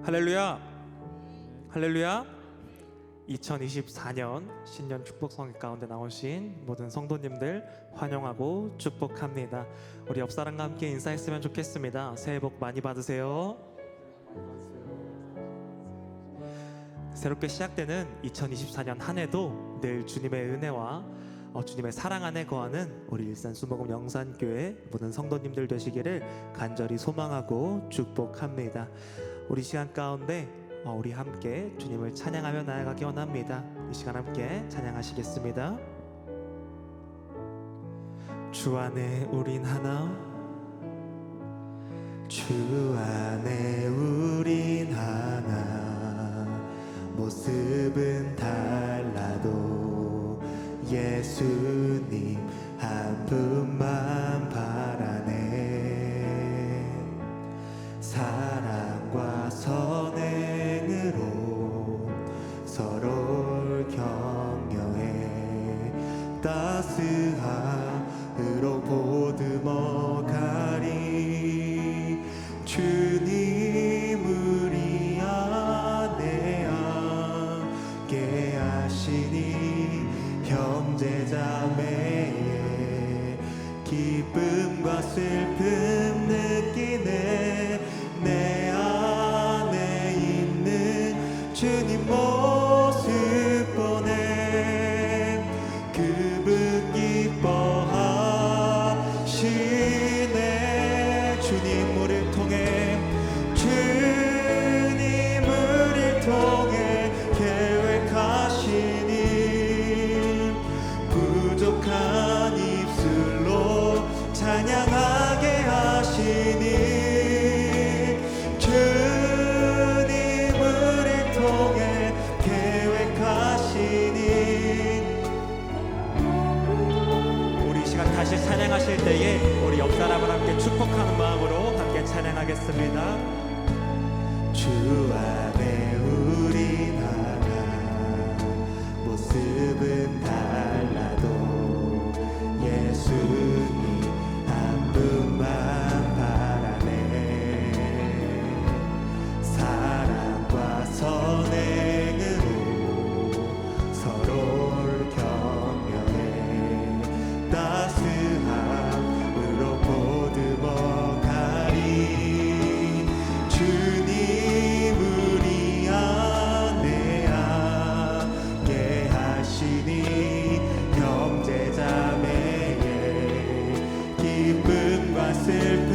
할렐루야, 할렐루야. 2024년 신년 축복 성회 가운데 나오신 모든 성도님들 환영하고 축복합니다. 우리 옆 사람과 함께 인사했으면 좋겠습니다. 새해 복 많이 받으세요. 새롭게 시작되는 2024년 한 해도 늘 주님의 은혜와 주님의 사랑 안에 거하는 우리 일산 수목음 영산교회 모든 성도님들 되시기를 간절히 소망하고 축복합니다. 우리 시간 가운데 우리 함께 주님을 찬양하며 나아가기 원합니다. 이 시간 함께 찬양하시겠습니다. 주 안에 우린 하나, 주 안에 우린 하나, 모습은 달라도 예수님 한 분만 바라네. 사랑과 선행으로 서로를 격려해 따스함으로 보듬어 가리. 주님 우리 안에 함께 하시니 형제자매의 기쁨과 슬픔 느끼네. 내 안에 있는 주님 모습 보내 그분 기뻐하시네. 주님 우리를 통해 주님 우리를 통해 계획하시니 부족한 입술로 찬양하게 하시니. 주님 우리를 통해 계획하시니. 우리 시간 다시 찬양하실 때에 우리 옆 사람을 함께 축복하는 마음으로 함께 찬양하겠습니다. 주 안에 우린 하나, 모습은 달라도 예수님 한 분만 바라네. 사랑과 선행으로 서로를 격려해 따스함으로 보듬어 가리. 주님 우리 안에 함께 하시니 형제자매의 기쁨과 슬픔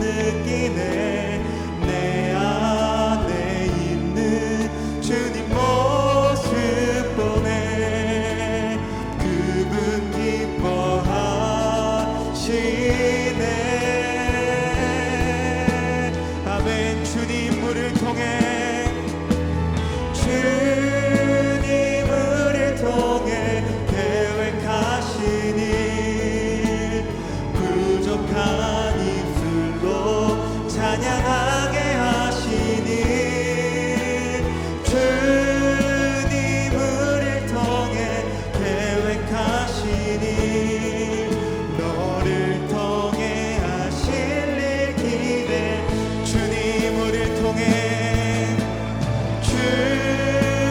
느끼네. 내 안에 있는 주님 모습 보내 그분 기뻐하시네. 아멘. 주님 우리를 통해 주님 우리를 통해 계획하시니 부족한 입술로 찬양하게 하시니. 주님 우리를 통해 계획하시니 너를 통해 하실 일 기대. 주님 우리를 통해 주님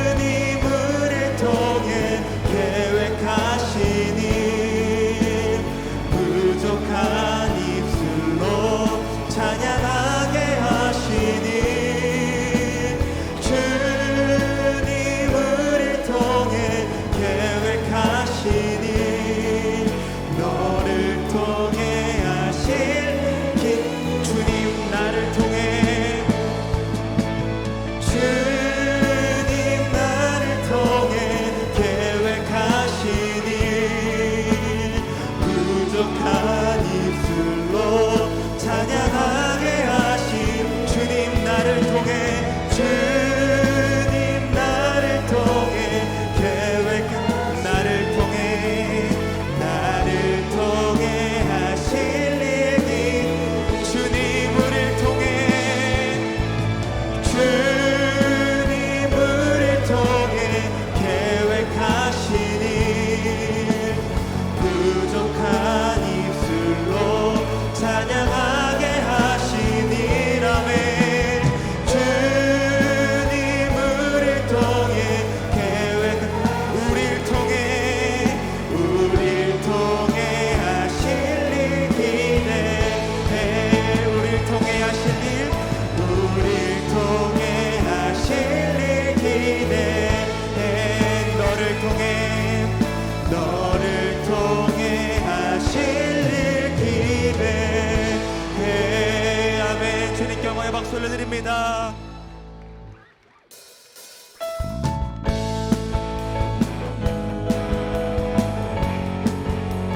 박수 올려드립니다.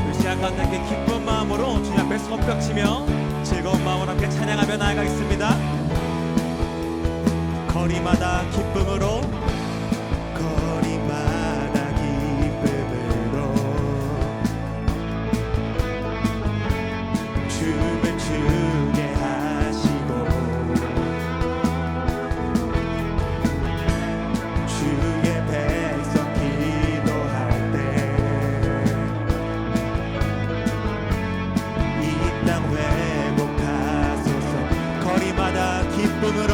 이 시간 가운데 함께 기쁜 마음으로 주님 앞에 손뼉치며 즐거운 마음으로 함께 찬양하며 나아가겠습니다. 거리마다 기쁨으로 거리마다 기쁨으로 춤을 추게 하시고 주의 백성 기도할 때 이 땅 회복하소서. 거리마다 기쁨으로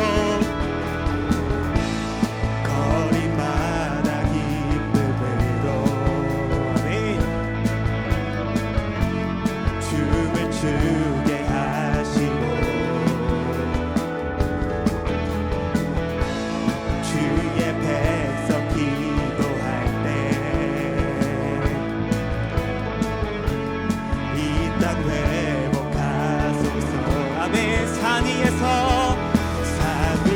거리마다 기쁨으로 아멘. 춤을 추게 하시고 주의 백성 기도할 때 이 땅 회복하소서. 아멘. 산 위에서 산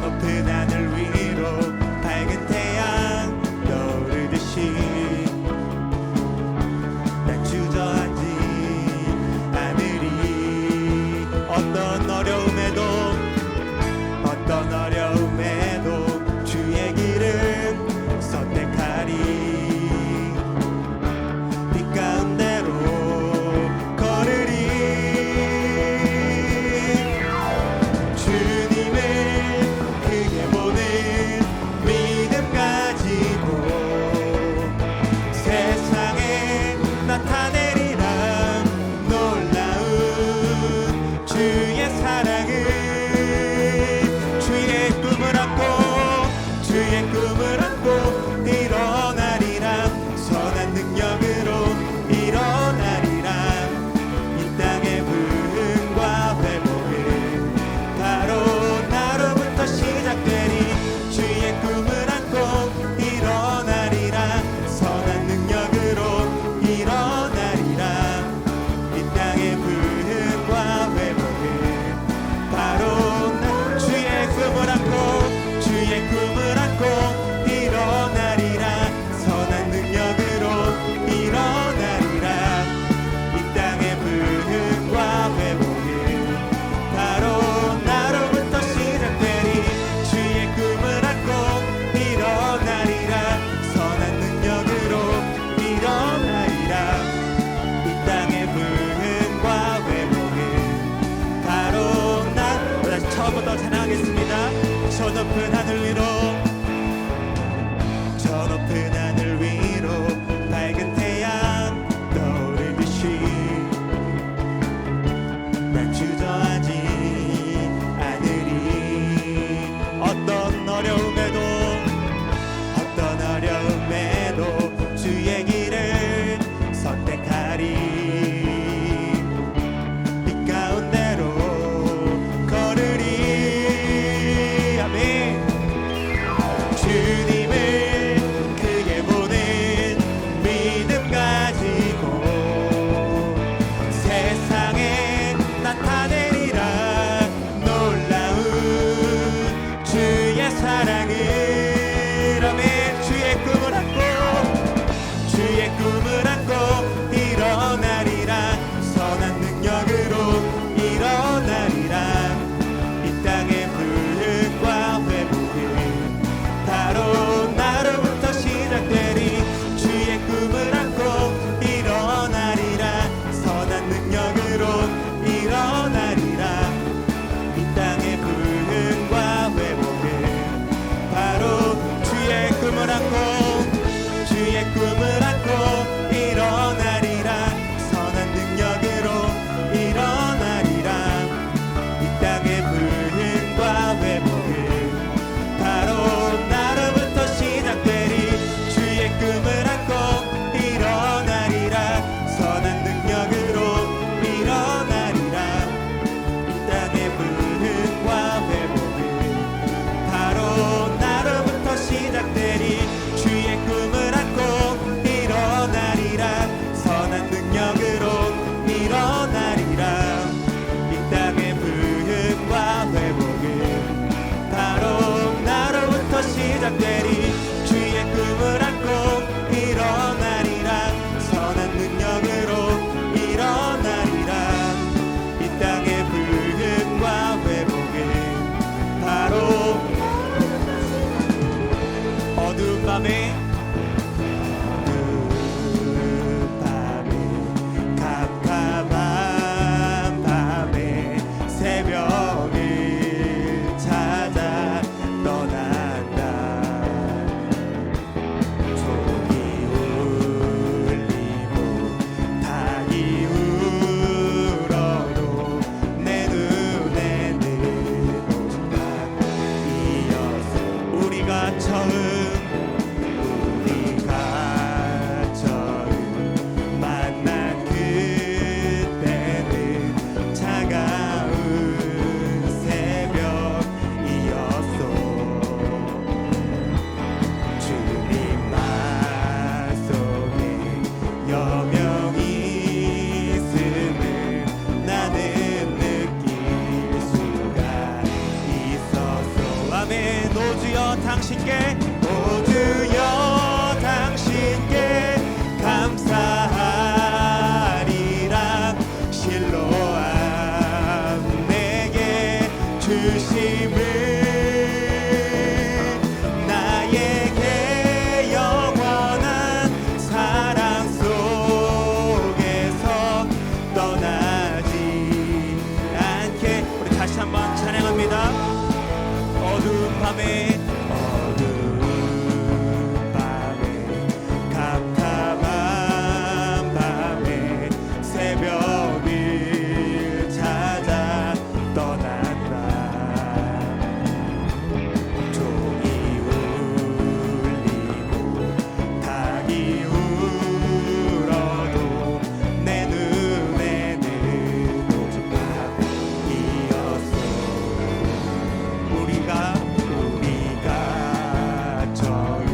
높은 하늘 위로 밝은 태양 떠오르듯이 난 주저하지 않으리. 어떤 어려움에도 주의 길을 선택하리. 빛 가운데로 걸으리. 주님을 크게 보는 믿음 가지고 세상에 나타내리라. 놀라운 주의 사랑을, 주의 꿈을 안고 일어나리라. 선한 능력으로 일어나리라. 이 땅의 부흥과 회복은 바로 나로부터 시작되니. 주의 꿈을 안고 일어나리라. 선한 능력으로 일어나리라. 이 땅의 부흥과 회복은 바로 주의 꿈을 안고 일어나리라. 선한 능력으로 일어나리라. 이 땅의 부흥과 회복은 바로 나로부터 시작되니. 주의 꿈을 안고 일어나리라. 선한 능력으로 일어나리라. 이 땅의 부흥과 회복은 바로 나. 다시 처음부터 찬양하겠습니다. 저 높은 하늘 위로 밝은 태양 떠오르듯이 난 주저하지 않으리. 어떤 어려움에도 주의 길을 선택하리. 빛 가운데로 걸으리. 아멘. 주님을 크게 보는 아멘. 오 주여 당신께, 오 주여 당신께 감사하리라. 실로암 내게 주심을 나에게 영원한 사랑 속에서 떠나지 않게. 우리 다시 한번 찬양합니다. 어두운 밤에 캄캄한 밤에 새벽을 찾아 떠난다. 종이 울리고 닭이 울어도 내 눈에는 오직 밤이었어. 우리가 처음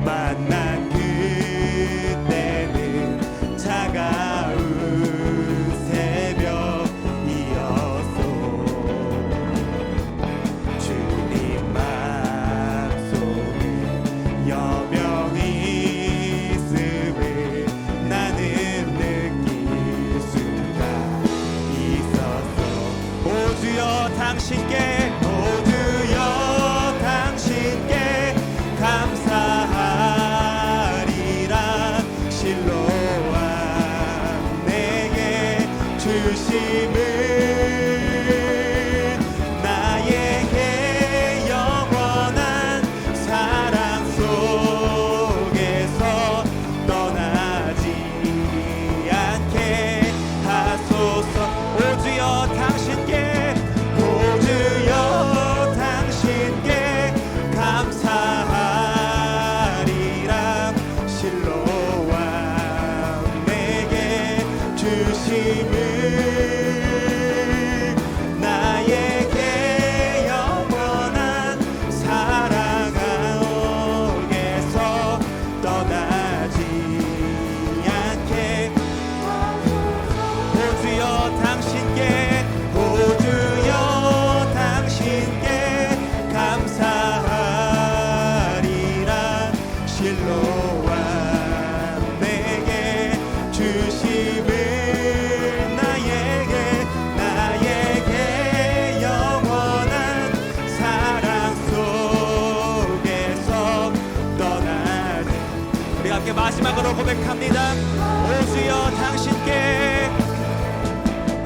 만난 그때는 차가운 새벽이었어. 주님 맘속에 여명이 있음을 나는 느낄 수가 있었어. 오 주여 당신께, 오 주여 당신께 감사하리라. 실로암 내게 주심을 나에게 영원한 사랑 속에서 떠나지 않게 하소서. 오 주여 당신께, 오 주여 당신께 감사하리라. 실로암 내게 주심을 나에게 영원한 사랑 속에서 떠나지 않게. 오 주여 당신께, 오 주여 당신께 감사하리라. 실로암 내게 주심을 나에게 영원한 사랑 속에서 떠나지. 우리 함께 마지막으로 고백합니다. 오 주여 당신께,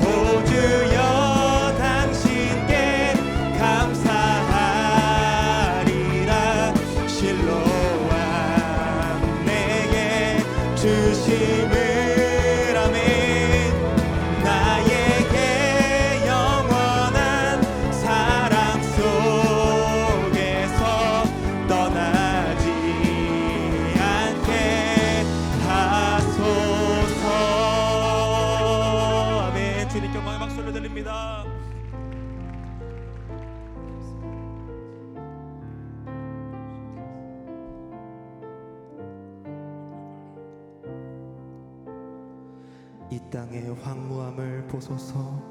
오 주여 당신께 감사하리라. 실로암 내게 주심을 아멘. 나에게 영원한 사랑 속에서 떠나지 않게 하소서. 아멘. 주님께 영광의 박수를 드립니다. 이 땅의 황무함을 보소서.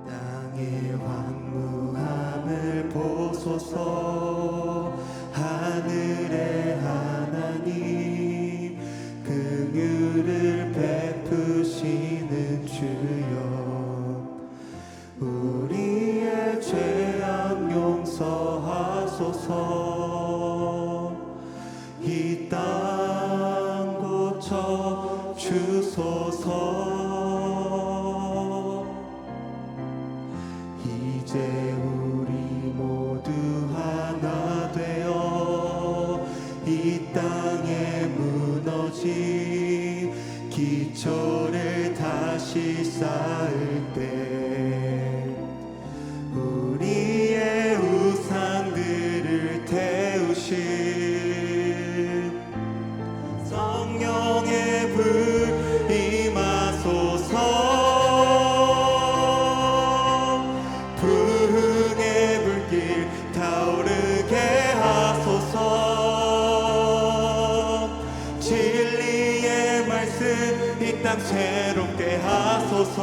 땅의 황무함을 보소서. 하늘의 하나님 긍휼을 베푸시는 주여, 우리의 죄악 용서하소서. 이 땅 고쳐 주소서. 이제 우리 모두 하나 되어 이 땅에 무너진 기초를 다시 쌓을 때 우리의 우상들을 태우신 성령의 불 임하소서. 부흥의 불길 타오르게 하소서. 진리의 말씀 이 땅 새롭게 하소서.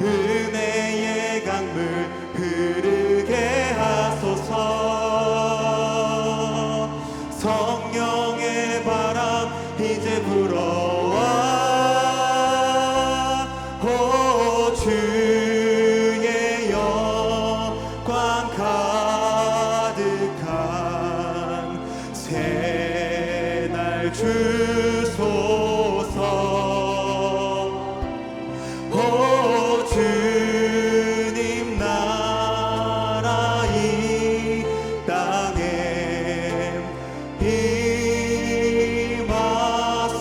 은혜의 강물 흐르게 하소서. 성령의 바람 이제 불어와 오 주의 영광 가득한 새날 주소서. 오 주님 나라 이 땅에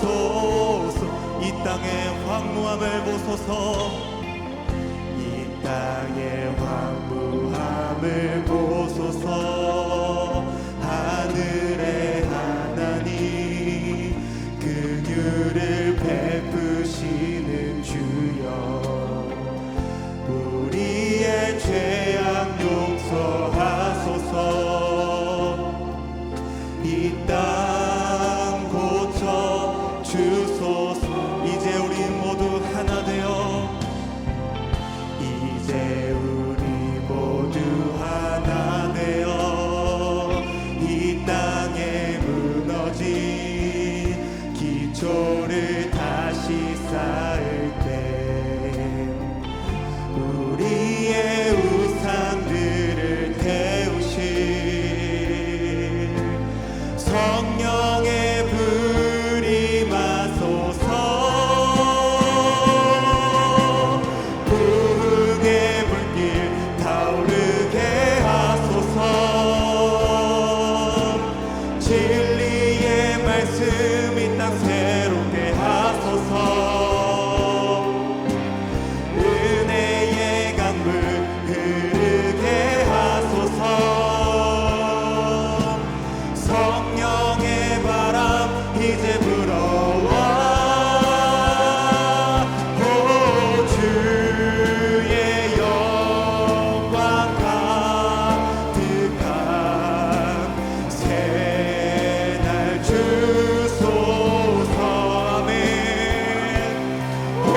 임하소서. 이 땅의 황무함을 보소서. 이 땅의 황무함을 보소서. 하늘의 하나님 긍휼을 베푸시는 주여, 우리의 죄악 용서하소서. 이 땅 고쳐 주소서. 이제 우리 모두 하나 되어, 이제 우리 모두 하나 되어 이 땅에 무너진 기초를 다시 쌓을 때 우리의 우상들을 태우실 성령의 불이 마소서. 부흥의 불길 타오르게 하소서. 진리의 말씀 이 땅 새롭게 하소서. 은혜의 강물 흐르게 하소서. 성령의 바람 이제 불어와 오 주의 영광 가득한 새날 주소서. 아멘. 오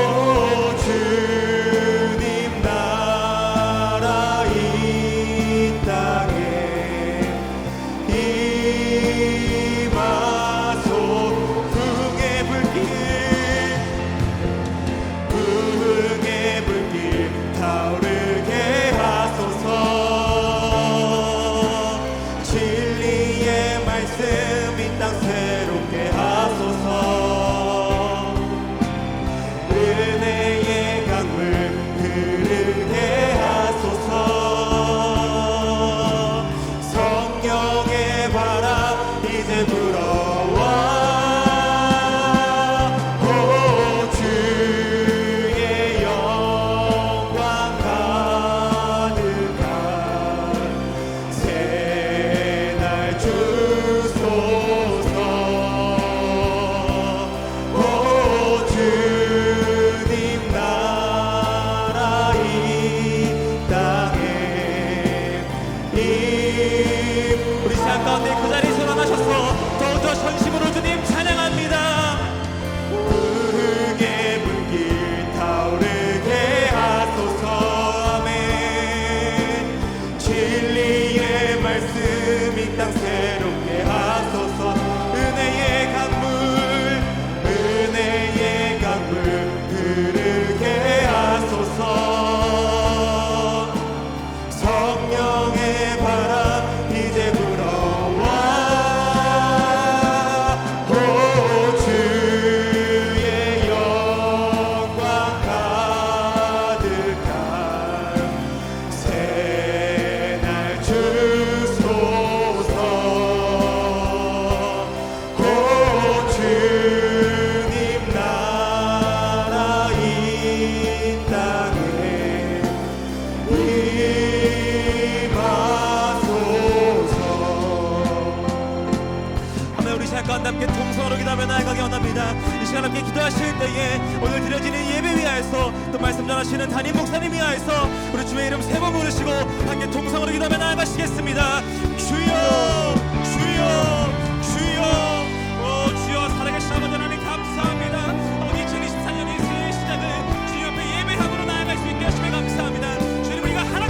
주님 나라 이 땅에 임하소. 부흥의 불길, 부흥의 불길 타오르게 하소서. 진리의 말씀 이 땅 새롭게 하소서. 은혜의 강물 흐르게 하소서. 성령의 바람 이제 불어와 오 주의 영광 가득한 새날 주소서. 오 주님 나라 이 땅에 우리 시간 가운데 그 자리에 일어나셔서 더욱더 전심으로 주님 찬양합니다. 부흥의 불길 타오르게 하소서. 아멘. 진리의 말씀 이 땅 새롭게 하소서. 은혜의 강물, 은혜의 강물 흐르게 하소서. 성령의 바람 이제 불어와 오 주의 영광 가득한 새날 주소서. 오 주님 나라 이 땅에 임하소서. 아멘. 우리 시간 가운데 함께 통성으로 기도하며 나아가기 원합니다. 이 시간 함께 기도하실 때에 오늘 드려지는 예배 위하여서 또 말씀 전하시는 담임 목사님 위하여서 우리 주의 이름 세 번 부르시고 함께 통성으로 기도하며 나아가시겠습니다. 주여 주여 주여. 오 주여 살아계신 아버지 하나님 감사합니다. 아버지 2024년 이 새해 시작을 주님 앞에 예배함으로 나아갈 수 있게 하시며 감사합니다. 주님 우리가 하나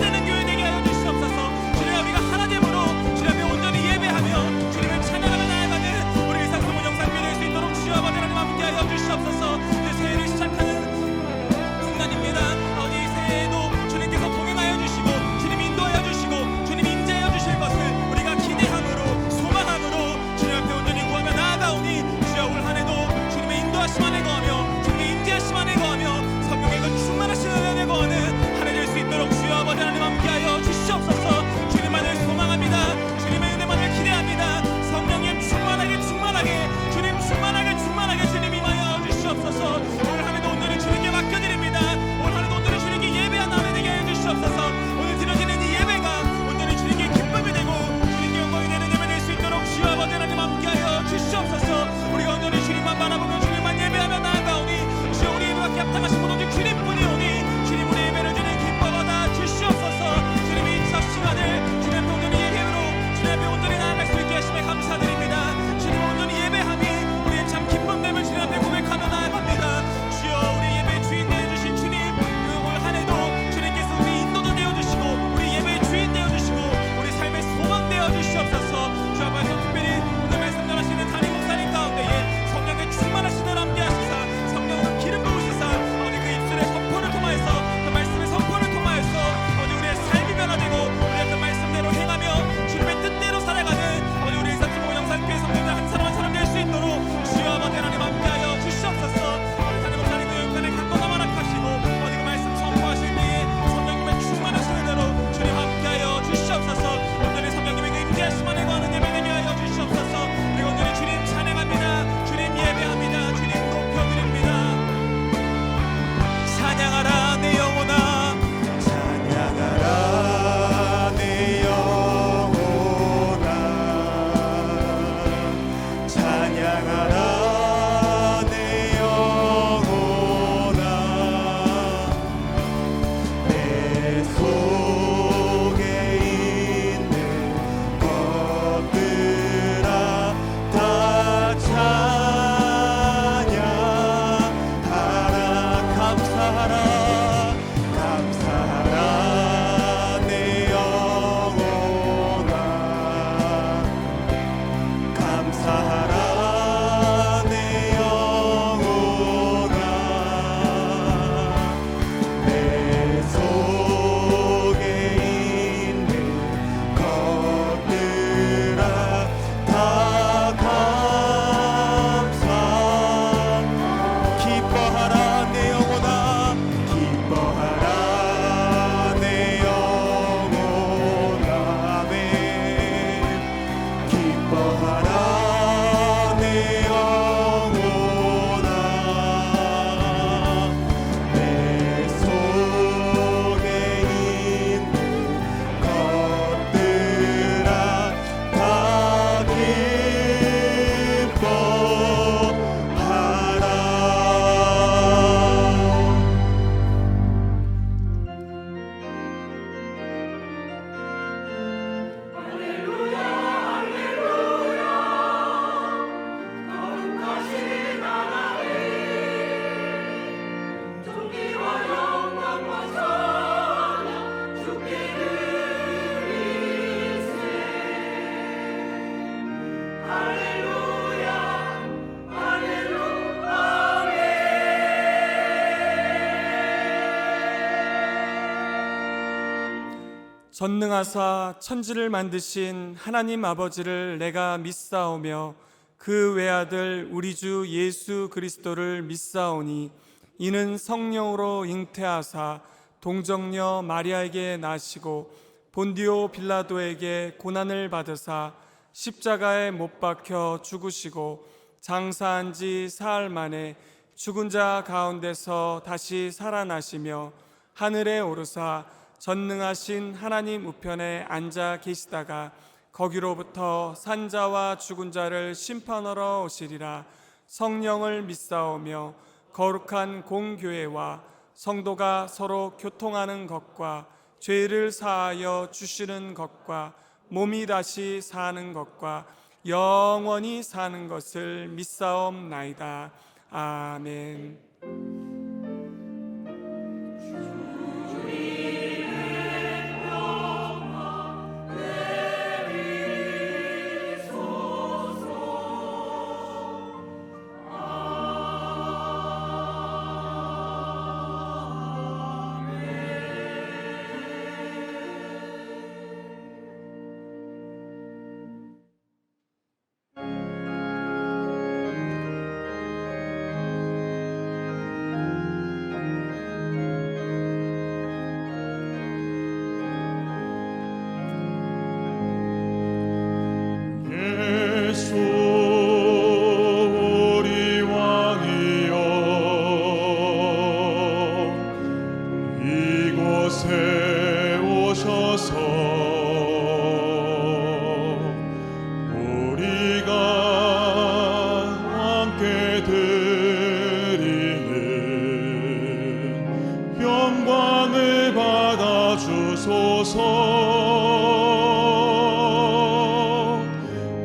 전능하사 천지를 만드신 하나님 아버지를 내가 믿사오며 그 외아들 우리 주 예수 그리스도를 믿사오니 이는 성령으로 잉태하사 동정녀 마리아에게 나시고 본디오 빌라도에게 고난을 받으사 십자가에 못 박혀 죽으시고 장사한 지 사흘 만에 죽은 자 가운데서 다시 살아나시며 하늘에 오르사 전능하신 하나님 우편에 앉아 계시다가 거기로부터 산자와 죽은 자를 심판하러 오시리라. 성령을 믿사오며 거룩한 공교회와 성도가 서로 교통하는 것과 죄를 사하여 주시는 것과 몸이 다시 사는 것과 영원히 사는 것을 믿사옵나이다. 아멘.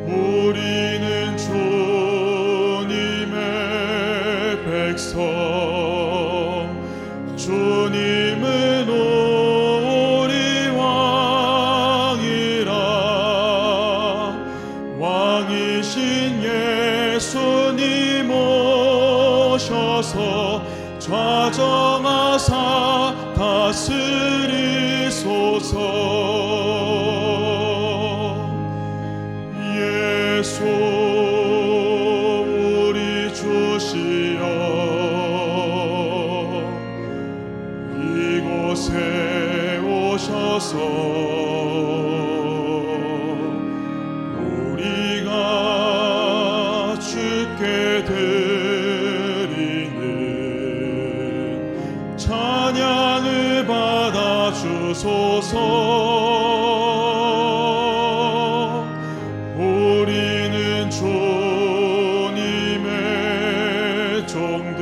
우리는 주님의 백성, 주님은 우리 왕이라. 왕이신 예수님 오셔서 좌정하사 다스리소서. 예수 우리 주시여, 이곳에 오셔서 우리가 주께 드리는 찬양을 받아 주소서. 우리는 주님의 종들,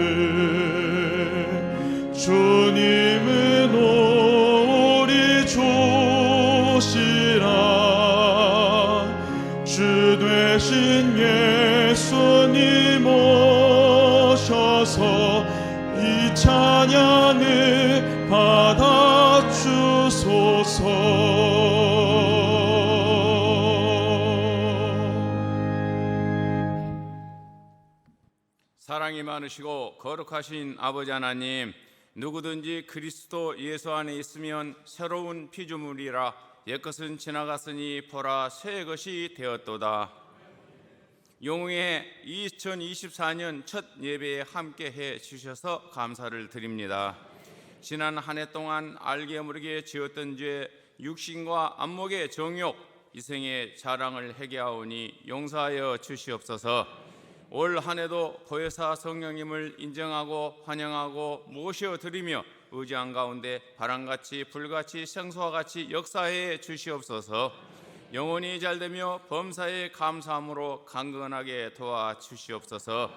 주님은 사랑이 많으시고 거룩하신 아버지 하나님, 누구든지 그리스도 예수 안에 있으면 새로운 피조물이라. 옛것은 지나갔으니 보라 새 것이 되었도다. 영웅의 2024년 첫 예배에 함께 해 주셔서 감사를 드립니다. 지난 한 해 동안 알게 모르게 지었던 죄, 육신과 안목의 정욕, 이생의 자랑을 회개하오니 용서하여 주시옵소서. 올 한 해도 보혜사 성령님을 인정하고 환영하고 모셔드리며 의지한 가운데 바람같이 불같이 생수와 같이 역사해 주시옵소서. 영혼이 잘되며 범사에 감사함으로 강건하게 도와주시옵소서.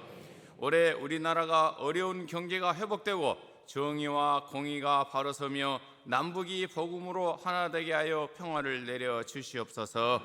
올해 우리나라가 어려운 경제가 회복되고 정의와 공의가 바로서며 남북이 복음으로 하나 되게 하여 평화를 내려 주시옵소서.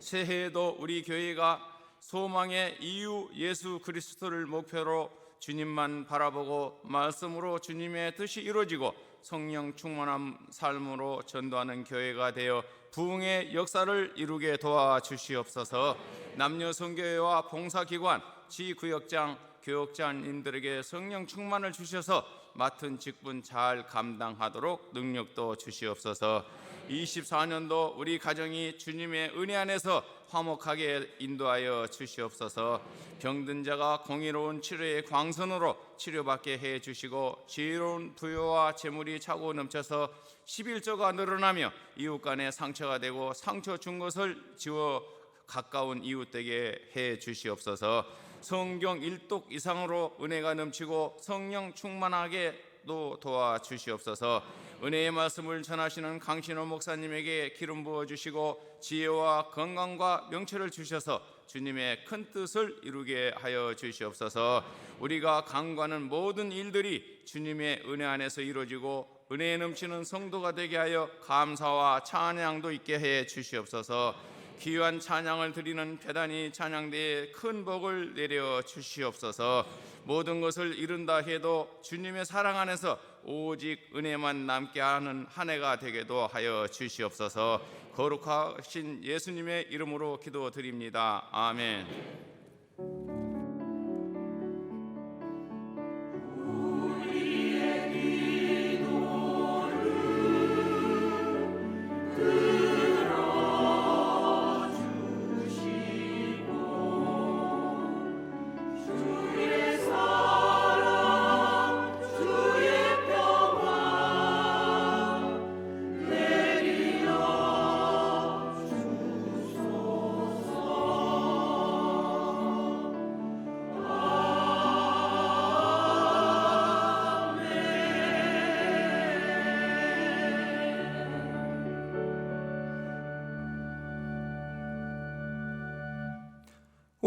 새해에도 우리 교회가 소망의 이유 예수 그리스도를 목표로 주님만 바라보고 말씀으로 주님의 뜻이 이루어지고 성령 충만한 삶으로 전도하는 교회가 되어 부흥의 역사를 이루게 도와주시옵소서. 남녀 선교회와 봉사기관, 지구역장, 교역자님들에게 성령 충만을 주셔서 맡은 직분 잘 감당하도록 능력도 주시옵소서. 24년도 우리 가정이 주님의 은혜 안에서 화목하게 인도하여 주시옵소서. 병든 자가 공의로운 치료의 광선으로 치료받게 해 주시고 지혜로운 부여와 재물이 차고 넘쳐서 11조가 늘어나며 이웃 간에 상처가 되고 상처 준 것을 지워 가까운 이웃되게 해 주시옵소서. 성경 1독 이상으로 은혜가 넘치고 성령 충만하게도 도와주시옵소서. 은혜의 말씀을 전하시는 강신호 목사님에게 기름 부어주시고 지혜와 건강과 명철을 주셔서 주님의 큰 뜻을 이루게 하여 주시옵소서. 우리가 간구하는 모든 일들이 주님의 은혜 안에서 이루어지고 은혜에 넘치는 성도가 되게 하여 감사와 찬양도 있게 해 주시옵소서. 귀한 찬양을 드리는 배단위 찬양대에 큰 복을 내려 주시옵소서. 모든 것을 이룬다 해도 주님의 사랑 안에서 오직 은혜만 남게 하는 한 해가 되게도 하여 주시옵소서. 거룩하신 예수님의 이름으로 기도드립니다. 아멘.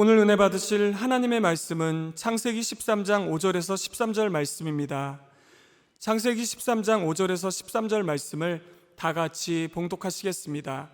오늘 은혜 받으실 하나님의 말씀은 창세기 13장 5절에서 13절 말씀입니다. 창세기 13장 5절에서 13절 말씀을 다 같이 봉독하시겠습니다.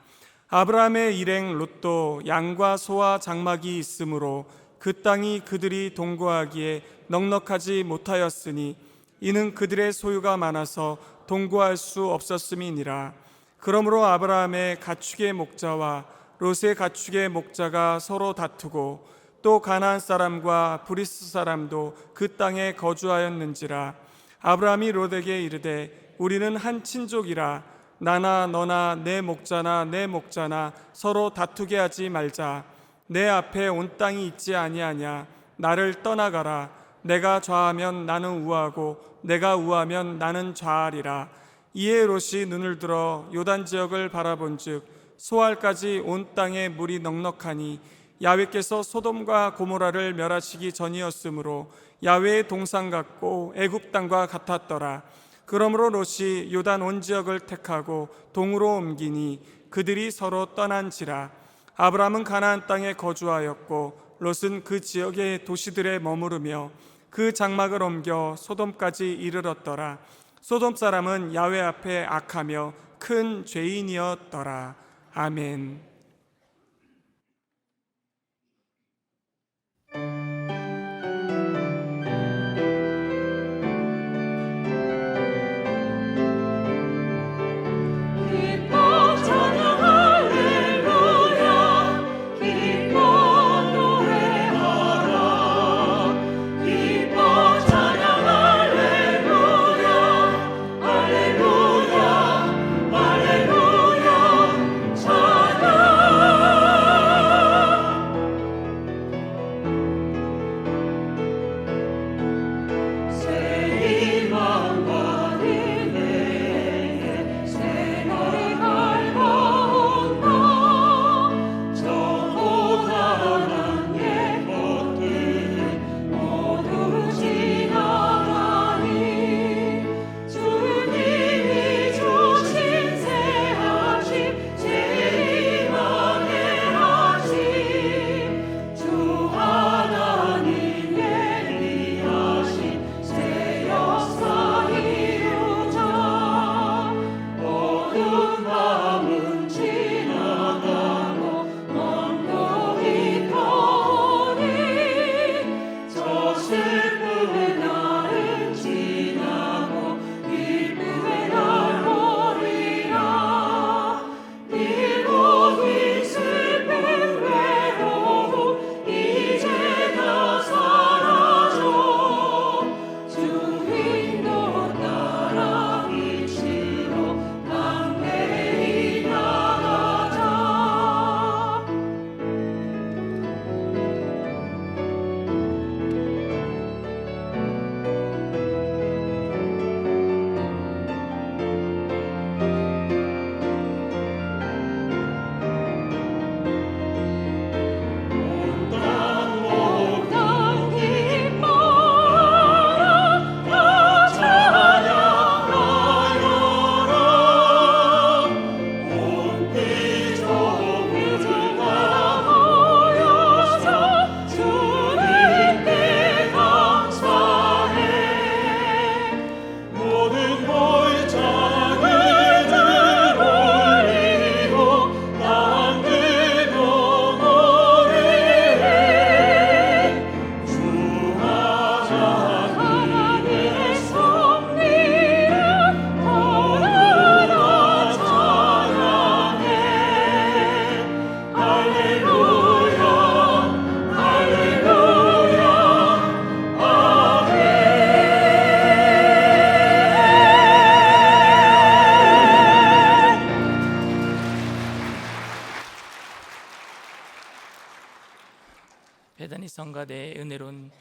아브라함의 일행 롯도 양과 소와 장막이 있으므로 그 땅이 그들이 동거하기에 넉넉하지 못하였으니 이는 그들의 소유가 많아서 동거할 수 없었음이니라. 그러므로 아브라함의 가축의 목자와 롯의 가축의 목자가 서로 다투고 또 가나안 사람과 브리스 사람도 그 땅에 거주하였는지라. 아브라함이 롯에게 이르되 우리는 한 친족이라 나나 너나 내 목자나 내 목자나 서로 다투게 하지 말자. 내 앞에 온 땅이 있지 아니하냐. 나를 떠나가라. 내가 좌하면 나는 우하고 내가 우하면 나는 좌하리라. 이에 롯이 눈을 들어 요단 지역을 바라본즉 소알까지 온 땅에 물이 넉넉하니 야훼께서 소돔과 고모라를 멸하시기 전이었으므로 야훼의 동상 같고 애굽 땅과 같았더라. 그러므로 롯이 요단 온 지역을 택하고 동으로 옮기니 그들이 서로 떠난지라. 아브라함은 가나안 땅에 거주하였고 롯은 그 지역의 도시들에 머무르며 그 장막을 옮겨 소돔까지 이르렀더라. 소돔 사람은 야훼 앞에 악하며 큰 죄인이었더라. 아멘. 이 성가대의 은혜로운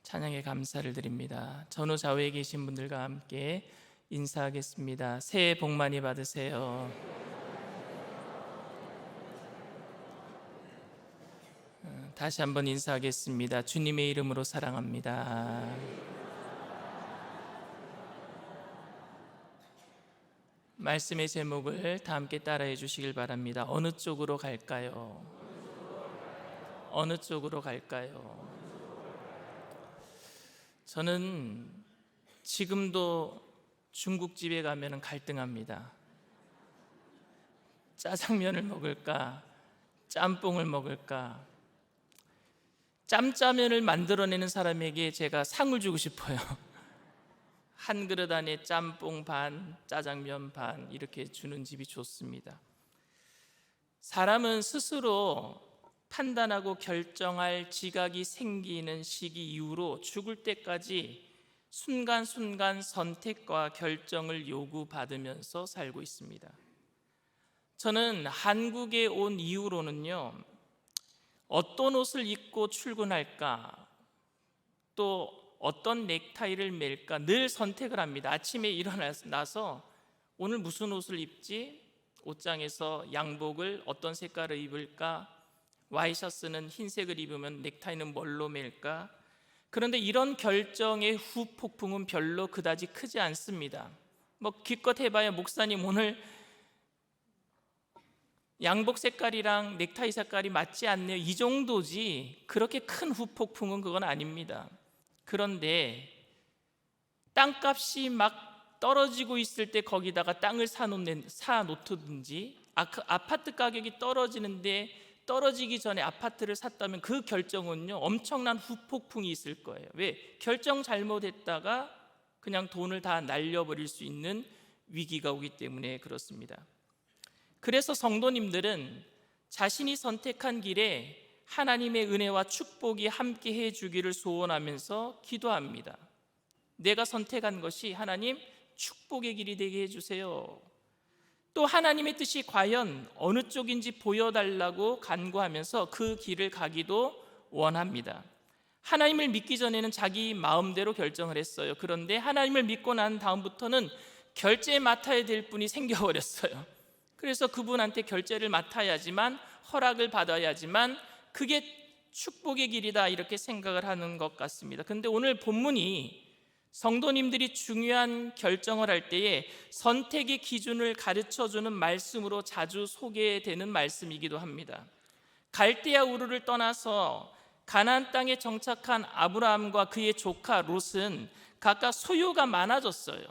찬양에 감사를 드립니다. 전후 좌우에 계신 분들과 함께 인사하겠습니다. 새해 복 많이 받으세요. 다시 한번 인사하겠습니다. 주님의 이름으로 사랑합니다. 말씀의 제목을 다 함께 따라해 주시길 바랍니다. 어느 쪽으로 갈까요? 어느 쪽으로 갈까요? 저는 지금도 중국집에 가면 갈등합니다. 짜장면을 먹을까? 짬뽕을 먹을까? 짬짜면을 만들어내는 사람에게 제가 상을 주고 싶어요. 한 그릇 안에 짬뽕 반, 짜장면 반 이렇게 주는 집이 좋습니다. 사람은 스스로 판단하고 결정할 지각이 생기는 시기 이후로 죽을 때까지 순간순간 선택과 결정을 요구받으면서 살고 있습니다. 저는 한국에 온 이후로는요, 어떤 옷을 입고 출근할까, 또 어떤 넥타이를 맬까 늘 선택을 합니다. 아침에 일어나서 오늘 무슨 옷을 입지? 옷장에서 양복을 어떤 색깔을 입을까? 와이셔츠는 흰색을 입으면 넥타이는 뭘로 맬까? 그런데 이런 결정의 후폭풍은 별로 그다지 크지 않습니다. 기껏 해봐야 목사님 오늘 양복 색깔이랑 넥타이 색깔이 맞지 않네요, 이 정도지 그렇게 큰 후폭풍은 그건 아닙니다. 그런데 땅값이 막 떨어지고 있을 때 거기다가 땅을 사놓든지 아파트 가격이 떨어지기 전에 아파트를 샀다면 그 결정은요 엄청난 후폭풍이 있을 거예요. 왜? 결정 잘못했다가 그냥 돈을 다 날려버릴 수 있는 위기가 오기 때문에 그렇습니다. 그래서 성도님들은 자신이 선택한 길에 하나님의 은혜와 축복이 함께 해주기를 소원하면서 기도합니다. 내가 선택한 것이 하나님 축복의 길이 되게 해주세요. 또 하나님의 뜻이 과연 어느 쪽인지 보여달라고 간구하면서 그 길을 가기도 원합니다. 하나님을 믿기 전에는 자기 마음대로 결정을 했어요. 그런데 하나님을 믿고 난 다음부터는 결제 맡아야 될 분이 생겨버렸어요. 그래서 그분한테 결제를 맡아야지만, 허락을 받아야지만 그게 축복의 길이다 이렇게 생각을 하는 것 같습니다. 그런데 오늘 본문이 성도님들이 중요한 결정을 할 때에 선택의 기준을 가르쳐주는 말씀으로 자주 소개되는 말씀이기도 합니다. 갈대아 우르를 떠나서 가나안 땅에 정착한 아브라함과 그의 조카 롯은 각각 소유가 많아졌어요.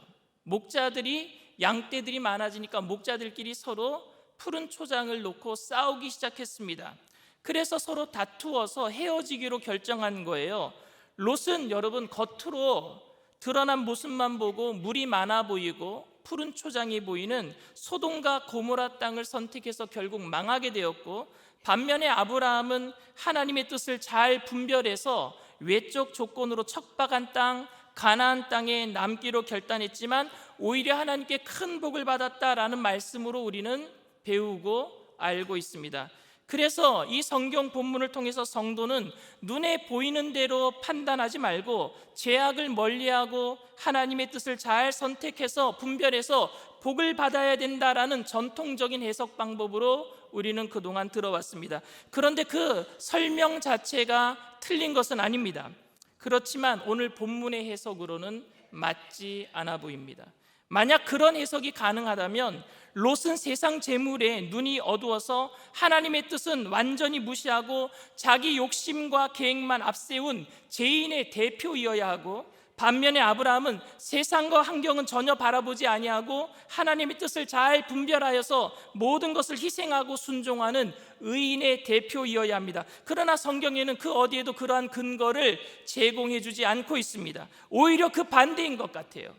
양떼들이 많아지니까 목자들끼리 서로 푸른 초장을 놓고 싸우기 시작했습니다. 그래서 서로 다투어서 헤어지기로 결정한 거예요. 롯은 여러분 겉으로 드러난 모습만 보고 물이 많아 보이고 푸른 초장이 보이는 소돔과 고모라 땅을 선택해서 결국 망하게 되었고, 반면에 아브라함은 하나님의 뜻을 잘 분별해서 외적 조건으로 척박한 땅 가나안 땅에 남기로 결단했지만 오히려 하나님께 큰 복을 받았다라는 말씀으로 우리는 배우고 알고 있습니다. 그래서 이 성경 본문을 통해서 성도는 눈에 보이는 대로 판단하지 말고 죄악을 멀리하고 하나님의 뜻을 잘 선택해서 분별해서 복을 받아야 된다라는 전통적인 해석 방법으로 우리는 그동안 들어왔습니다. 그런데 그 설명 자체가 틀린 것은 아닙니다. 그렇지만 오늘 본문의 해석으로는 맞지 않아 보입니다. 만약 그런 해석이 가능하다면 롯은 세상 재물에 눈이 어두워서 하나님의 뜻은 완전히 무시하고 자기 욕심과 계획만 앞세운 죄인의 대표이어야 하고, 반면에 아브라함은 세상과 환경은 전혀 바라보지 아니하고 하나님의 뜻을 잘 분별하여서 모든 것을 희생하고 순종하는 의인의 대표이어야 합니다. 그러나 성경에는 그 어디에도 그러한 근거를 제공해 주지 않고 있습니다. 오히려 그 반대인 것 같아요.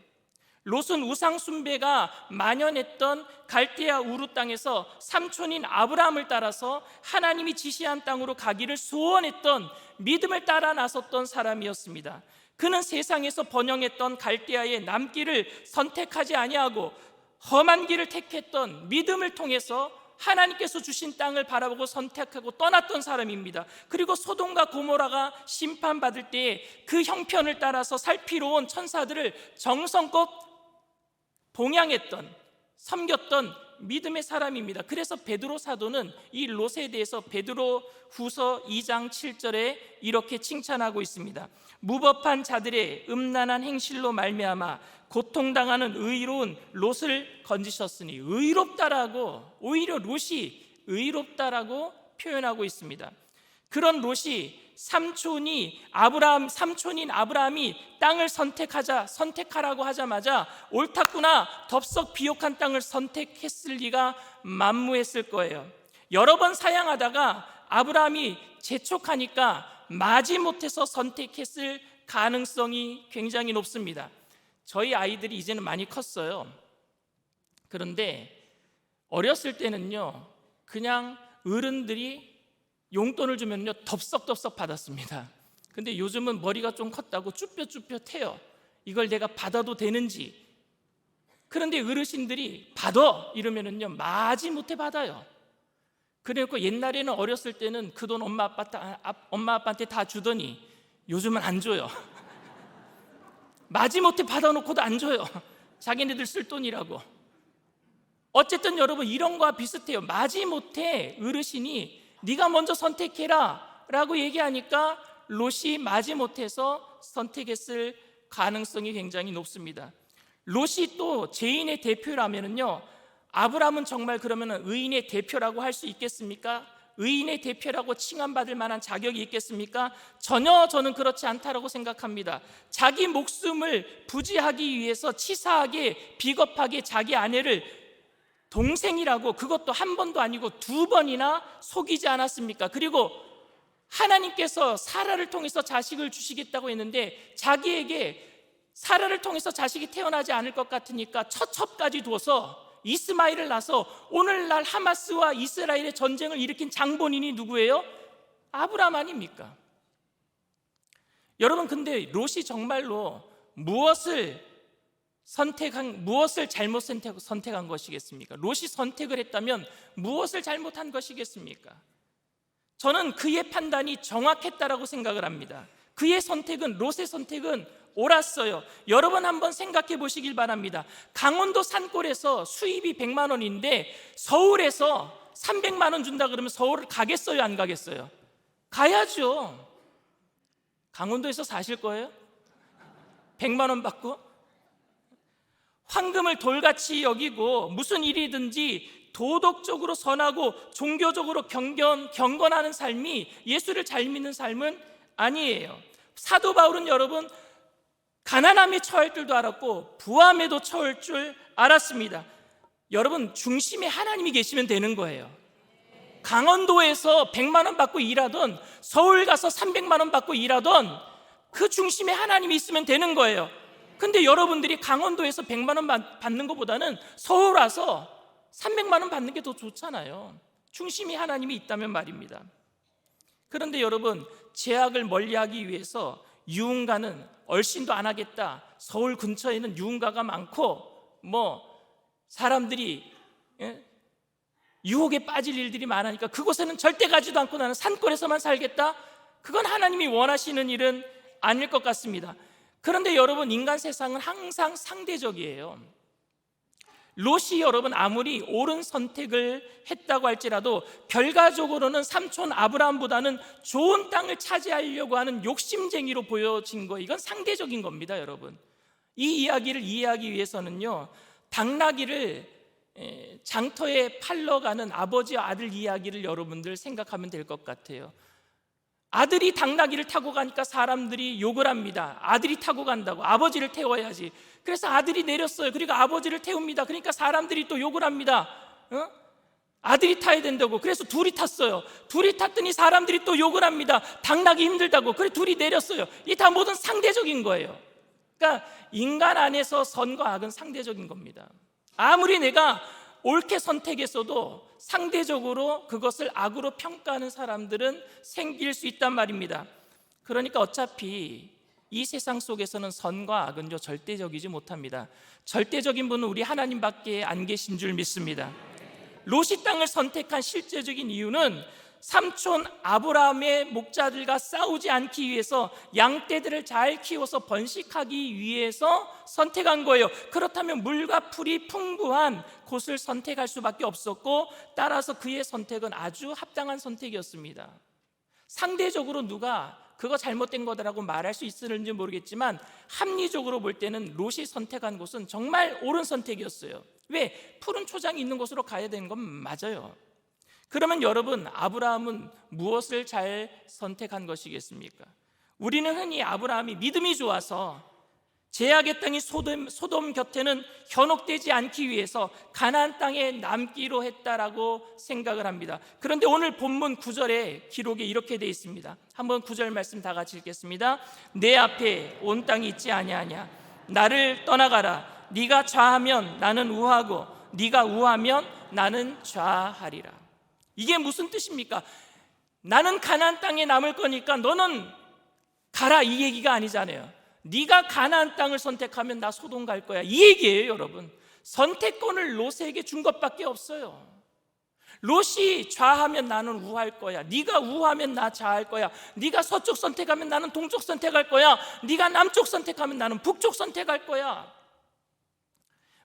롯은 우상 숭배가 만연했던 갈대아 우르 땅에서 삼촌인 아브라함을 따라서 하나님이 지시한 땅으로 가기를 소원했던, 믿음을 따라 나섰던 사람이었습니다. 그는 세상에서 번영했던 갈대아의 남길을 선택하지 아니하고 험한 길을 택했던, 믿음을 통해서 하나님께서 주신 땅을 바라보고 선택하고 떠났던 사람입니다. 그리고 소돔과 고모라가 심판받을 때에 그 형편을 따라서 살피러 온 천사들을 정성껏 봉양했던, 섬겼던 믿음의 사람입니다. 그래서 베드로 사도는 이 롯에 대해서 베드로 후서 2장 7절에 이렇게 칭찬하고 있습니다. 무법한 자들의 음란한 행실로 말미암아 고통당하는 의로운 롯을 건지셨으니, 의롭다라고, 오히려 롯이 의롭다라고 표현하고 있습니다. 그런 롯이 삼촌인 아브라함이 땅을 선택하라고 하자마자 옳았구나, 덥석 비옥한 땅을 선택했을 리가 만무했을 거예요. 여러 번 사양하다가 아브라함이 재촉하니까 마지못해서 선택했을 가능성이 굉장히 높습니다. 저희 아이들이 이제는 많이 컸어요. 그런데 어렸을 때는요, 그냥 어른들이 용돈을 주면요 덥석덥석 받았습니다. 근데 요즘은 머리가 좀 컸다고 쭈뼛쭈뼛해요. 이걸 내가 받아도 되는지. 그런데 어르신들이 받아 이러면은요 마지못해 받아요. 그래서 옛날에는 어렸을 때는 그 돈 엄마 아빠한테 다 주더니 요즘은 안 줘요. 마지못해 받아놓고도 안 줘요. 자기네들 쓸 돈이라고. 어쨌든 여러분, 이런 거와 비슷해요. 마지못해 어르신이 네가 먼저 선택해라 라고 얘기하니까 롯이 마지못해서 선택했을 가능성이 굉장히 높습니다. 롯이 또 죄인의 대표라면은요, 아브라함은 정말 그러면 의인의 대표라고 할 수 있겠습니까? 의인의 대표라고 칭함받을 만한 자격이 있겠습니까? 전혀 저는 그렇지 않다라고 생각합니다. 자기 목숨을 부지하기 위해서 치사하게 비겁하게 자기 아내를 동생이라고, 그것도 한 번도 아니고 두 번이나 속이지 않았습니까? 그리고 하나님께서 사라를 통해서 자식을 주시겠다고 했는데 자기에게 사라를 통해서 자식이 태어나지 않을 것 같으니까 처첩까지 둬서 이스마엘을 낳아서 오늘날 하마스와 이스라엘의 전쟁을 일으킨 장본인이 누구예요? 아브라함 아닙니까? 여러분, 근데 롯이 정말로 무엇을 잘못 선택한 것이겠습니까? 롯이 선택을 했다면 무엇을 잘못한 것이겠습니까? 저는 그의 판단이 정확했다라고 생각을 합니다. 그의 선택은, 롯의 선택은 옳았어요. 여러분 한번 생각해 보시길 바랍니다. 강원도 산골에서 수입이 100만 원인데 서울에서 300만 원 준다 그러면 서울을 가겠어요, 안 가겠어요? 가야죠. 강원도에서 사실 거예요? 100만 원 받고? 황금을 돌같이 여기고 무슨 일이든지 도덕적으로 선하고 종교적으로 경건하는 삶이 예수를 잘 믿는 삶은 아니에요. 사도 바울은 여러분 가난함에 처할 줄도 알았고 부함에도 처할 줄 알았습니다. 여러분, 중심에 하나님이 계시면 되는 거예요. 강원도에서 100만 원 받고 일하던, 서울 가서 300만 원 받고 일하던 그 중심에 하나님이 있으면 되는 거예요. 근데 여러분들이 강원도에서 100만 원 받는 것보다는 서울 와서 300만 원 받는 게 더 좋잖아요. 중심이 하나님이 있다면 말입니다. 그런데 여러분, 죄악을 멀리하기 위해서 유흥가는 얼씬도 안 하겠다. 서울 근처에는 유흥가가 많고 사람들이 유혹에 빠질 일들이 많으니까 그곳에는 절대 가지도 않고 나는 산골에서만 살겠다. 그건 하나님이 원하시는 일은 아닐 것 같습니다. 그런데 여러분, 인간 세상은 항상 상대적이에요. 롯이 여러분 아무리 옳은 선택을 했다고 할지라도 결과적으로는 삼촌 아브라함보다는 좋은 땅을 차지하려고 하는 욕심쟁이로 보여진 거, 이건 상대적인 겁니다. 여러분, 이 이야기를 이해하기 위해서는요, 당나귀를 장터에 팔러 가는 아버지와 아들 이야기를 여러분들 생각하면 될 것 같아요. 아들이 당나귀를 타고 가니까 사람들이 욕을 합니다. 아들이 타고 간다고, 아버지를 태워야지. 그래서 아들이 내렸어요. 그리고 아버지를 태웁니다. 그러니까 사람들이 또 욕을 합니다. 아들이 타야 된다고. 그래서 둘이 탔어요. 둘이 탔더니 사람들이 또 욕을 합니다. 당나귀 힘들다고. 그래 둘이 내렸어요. 이게 다 모든 상대적인 거예요. 그러니까 인간 안에서 선과 악은 상대적인 겁니다. 아무리 내가 옳게 선택했어도 상대적으로 그것을 악으로 평가하는 사람들은 생길 수 있단 말입니다. 그러니까 어차피 이 세상 속에서는 선과 악은요 절대적이지 못합니다. 절대적인 분은 우리 하나님밖에 안 계신 줄 믿습니다. 롯이 땅을 선택한 실제적인 이유는 삼촌 아브라함의 목자들과 싸우지 않기 위해서 양떼들을 잘 키워서 번식하기 위해서 선택한 거예요. 그렇다면 물과 풀이 풍부한 곳을 선택할 수밖에 없었고, 따라서 그의 선택은 아주 합당한 선택이었습니다. 상대적으로 누가 그거 잘못된 거다라고 말할 수 있을지 모르겠지만, 합리적으로 볼 때는 롯이 선택한 곳은 정말 옳은 선택이었어요. 왜? 푸른 초장이 있는 곳으로 가야 되는 건 맞아요. 그러면 여러분, 아브라함은 무엇을 잘 선택한 것이겠습니까? 우리는 흔히 아브라함이 믿음이 좋아서 제약의 땅이 소돔 곁에는 현혹되지 않기 위해서 가나안 땅에 남기로 했다라고 생각을 합니다. 그런데 오늘 본문 9절에 기록에 이렇게 되어 있습니다. 한번 9절 말씀 다 같이 읽겠습니다. 내 앞에 온 땅이 있지 아니하냐? 나를 떠나가라. 네가 좌하면 나는 우하고 네가 우하면 나는 좌하리라. 이게 무슨 뜻입니까? 나는 가나안 땅에 남을 거니까 너는 가라, 이 얘기가 아니잖아요. 네가 가나안 땅을 선택하면 나 소돔 갈 거야, 이 얘기예요. 여러분, 선택권을 롯에게 준 것밖에 없어요. 롯이 좌하면 나는 우할 거야, 네가 우하면 나 좌할 거야, 네가 서쪽 선택하면 나는 동쪽 선택할 거야, 네가 남쪽 선택하면 나는 북쪽 선택할 거야.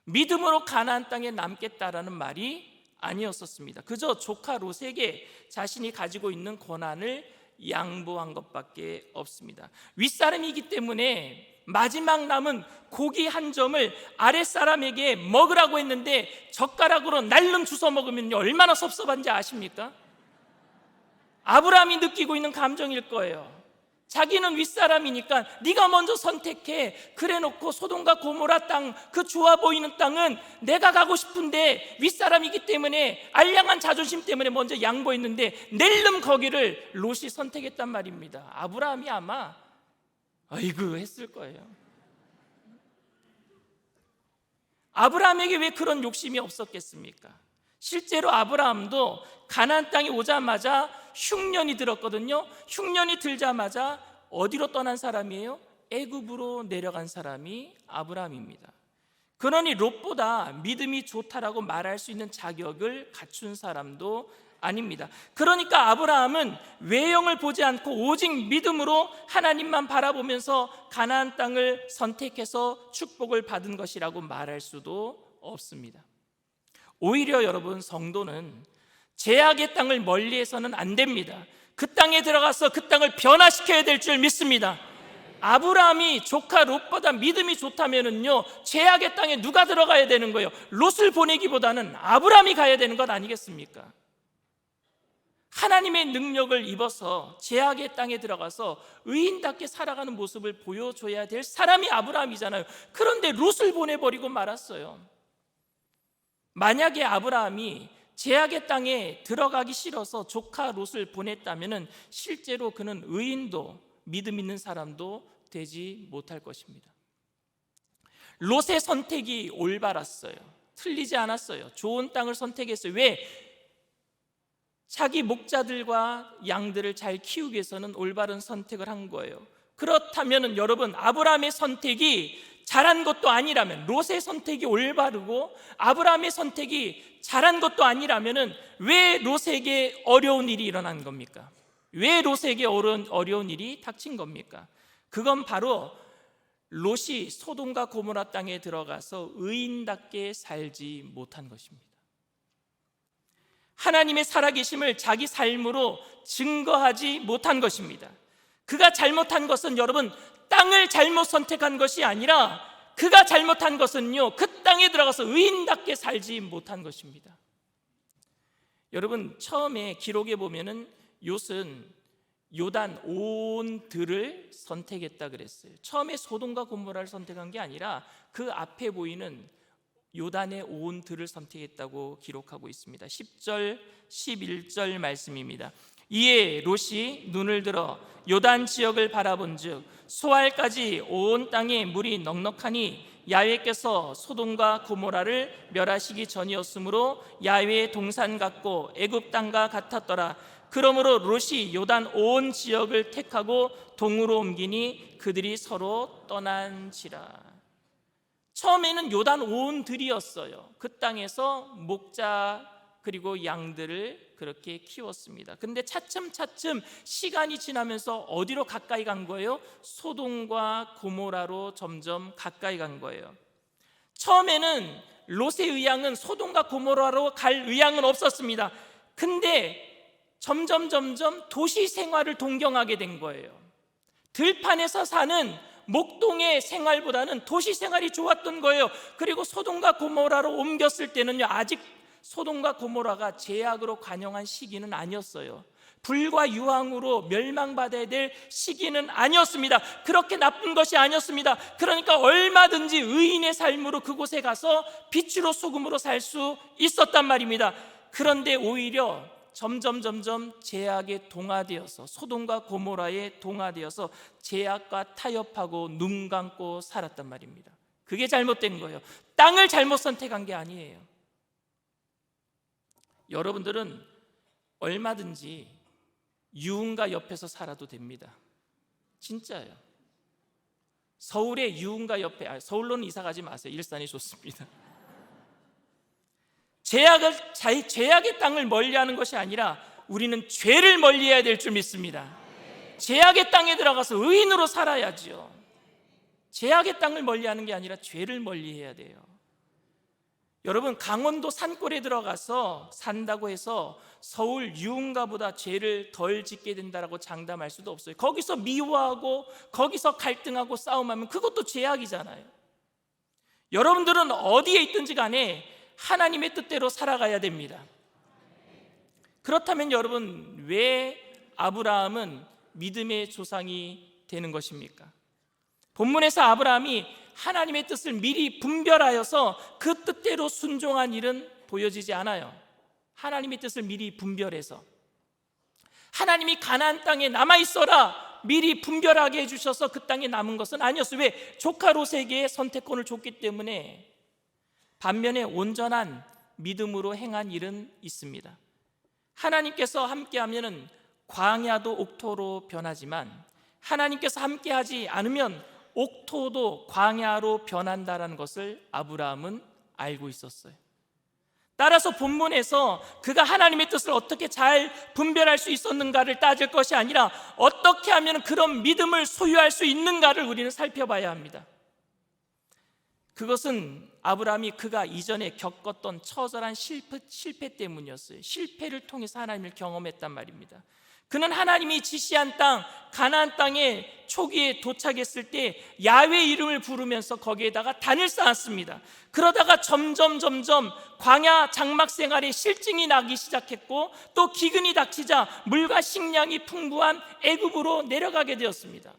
믿음으로 가나안 땅에 남겠다라는 말이 아니었었습니다. 그저 조카 롯에게 자신이 가지고 있는 권한을 양보한 것밖에 없습니다. 윗사람이기 때문에 마지막 남은 고기 한 점을 아랫사람에게 먹으라고 했는데 젓가락으로 날름 주워 먹으면 얼마나 섭섭한지 아십니까? 아브라함이 느끼고 있는 감정일 거예요. 자기는 윗사람이니까 네가 먼저 선택해, 그래놓고 소돔과 고모라 땅, 그 좋아 보이는 땅은 내가 가고 싶은데 윗사람이기 때문에 알량한 자존심 때문에 먼저 양보했는데 낼름 거기를 롯이 선택했단 말입니다. 아브라함이 아마 아이고 했을 거예요. 아브라함에게 왜 그런 욕심이 없었겠습니까? 실제로 아브라함도 가나안 땅에 오자마자 흉년이 들었거든요. 흉년이 들자마자 어디로 떠난 사람이에요? 애굽으로 내려간 사람이 아브라함입니다. 그러니 롯보다 믿음이 좋다라고 말할 수 있는 자격을 갖춘 사람도 아닙니다. 그러니까 아브라함은 외형을 보지 않고 오직 믿음으로 하나님만 바라보면서 가나안 땅을 선택해서 축복을 받은 것이라고 말할 수도 없습니다. 오히려 여러분, 성도는 제약의 땅을 멀리해서는 안 됩니다. 그 땅에 들어가서 그 땅을 변화시켜야 될 줄 믿습니다. 아브라함이 조카 롯보다 믿음이 좋다면은요, 제약의 땅에 누가 들어가야 되는 거예요? 롯을 보내기보다는 아브라함이 가야 되는 것 아니겠습니까? 하나님의 능력을 입어서 제약의 땅에 들어가서 의인답게 살아가는 모습을 보여줘야 될 사람이 아브라함이잖아요. 그런데 롯을 보내버리고 말았어요. 만약에 아브라함이 제약의 땅에 들어가기 싫어서 조카 롯을 보냈다면 실제로 그는 의인도 믿음 있는 사람도 되지 못할 것입니다. 롯의 선택이 올바랐어요. 틀리지 않았어요. 좋은 땅을 선택했어요. 왜? 자기 목자들과 양들을 잘 키우기 위해서는 올바른 선택을 한 거예요. 그렇다면 여러분, 아브라함의 선택이 잘한 것도 아니라면, 롯의 선택이 올바르고 아브라함의 선택이 잘한 것도 아니라면 왜 롯에게 어려운 일이 일어난 겁니까? 왜 롯에게 어려운 일이 닥친 겁니까? 그건 바로 롯이 소돔과 고모라 땅에 들어가서 의인답게 살지 못한 것입니다. 하나님의 살아계심을 자기 삶으로 증거하지 못한 것입니다. 그가 잘못한 것은 여러분, 땅을 잘못 선택한 것이 아니라 그가 잘못한 것은요, 그 땅에 들어가서 의인답게 살지 못한 것입니다. 여러분, 처음에 기록에 보면은 롯은 요단 온 들을 선택했다 그랬어요. 처음에 소돔과 고모라를 선택한 게 아니라 그 앞에 보이는 요단의 온 들을 선택했다고 기록하고 있습니다. 10절, 11절 말씀입니다. 이에 롯이 눈을 들어 요단 지역을 바라본즉 소알까지 온 땅에 물이 넉넉하니 야훼께서 소돔과 고모라를 멸하시기 전이었으므로 야훼의 동산 같고 애굽 땅과 같았더라. 그러므로 롯이 요단 온 지역을 택하고 동으로 옮기니 그들이 서로 떠난지라. 처음에는 요단 온 들이었어요. 그 땅에서 목자 그리고 양들을 그렇게 키웠습니다. 근데 차츰차츰 시간이 지나면서 어디로 가까이 간 거예요? 소돔과 고모라로 점점 가까이 간 거예요. 처음에는 롯의 의향은 소돔과 고모라로 갈 의향은 없었습니다. 근데 점점 도시 생활을 동경하게 된 거예요. 들판에서 사는 목동의 생활보다는 도시 생활이 좋았던 거예요. 그리고 소돔과 고모라로 옮겼을 때는요, 아직 소돔과 고모라가 죄악으로 관영한 시기는 아니었어요. 불과 유황으로 멸망받아야 될 시기는 아니었습니다. 그렇게 나쁜 것이 아니었습니다. 그러니까 얼마든지 의인의 삶으로 그곳에 가서 빛으로 소금으로 살 수 있었단 말입니다. 그런데 오히려 점점 죄악에 동화되어서, 소돔과 고모라에 동화되어서 죄악과 타협하고 눈 감고 살았단 말입니다. 그게 잘못된 거예요. 땅을 잘못 선택한 게 아니에요. 여러분들은 얼마든지 유흥가 옆에서 살아도 됩니다. 진짜예요. 서울의 유흥가 옆에, 서울로는 이사 가지 마세요. 일산이 좋습니다. 죄악의 땅을 멀리하는 것이 아니라 우리는 죄를 멀리해야 될 줄 믿습니다. 죄악의 땅에 들어가서 의인으로 살아야지요. 죄악의 땅을 멀리하는 게 아니라 죄를 멀리해야 돼요. 여러분, 강원도 산골에 들어가서 산다고 해서 서울 유흥가보다 죄를 덜 짓게 된다라고 장담할 수도 없어요. 거기서 미워하고 거기서 갈등하고 싸움하면 그것도 죄악이잖아요. 여러분들은 어디에 있든지 간에 하나님의 뜻대로 살아가야 됩니다. 그렇다면 여러분, 왜 아브라함은 믿음의 조상이 되는 것입니까? 본문에서 아브라함이 하나님의 뜻을 미리 분별하여서 그 뜻대로 순종한 일은 보여지지 않아요. 하나님의 뜻을 미리 분별해서, 하나님이 가나안 땅에 남아있어라 미리 분별하게 해주셔서 그 땅에 남은 것은 아니었어요. 왜? 조카 롯에게 선택권을 줬기 때문에. 반면에 온전한 믿음으로 행한 일은 있습니다. 하나님께서 함께하면 광야도 옥토로 변하지만 하나님께서 함께하지 않으면 옥토도 광야로 변한다는 것을 아브라함은 알고 있었어요. 따라서 본문에서 그가 하나님의 뜻을 어떻게 잘 분별할 수 있었는가를 따질 것이 아니라 어떻게 하면 그런 믿음을 소유할 수 있는가를 우리는 살펴봐야 합니다. 그것은 아브라함이 그가 이전에 겪었던 처절한 실패 때문이었어요. 실패를 통해서 하나님을 경험했단 말입니다. 그는 하나님이 지시한 땅, 가나안 땅에 초기에 도착했을 때 야훼 이름을 부르면서 거기에다가 단을 쌓았습니다. 그러다가 점점 광야 장막 생활에 실증이 나기 시작했고, 또 기근이 닥치자 물과 식량이 풍부한 애굽으로 내려가게 되었습니다.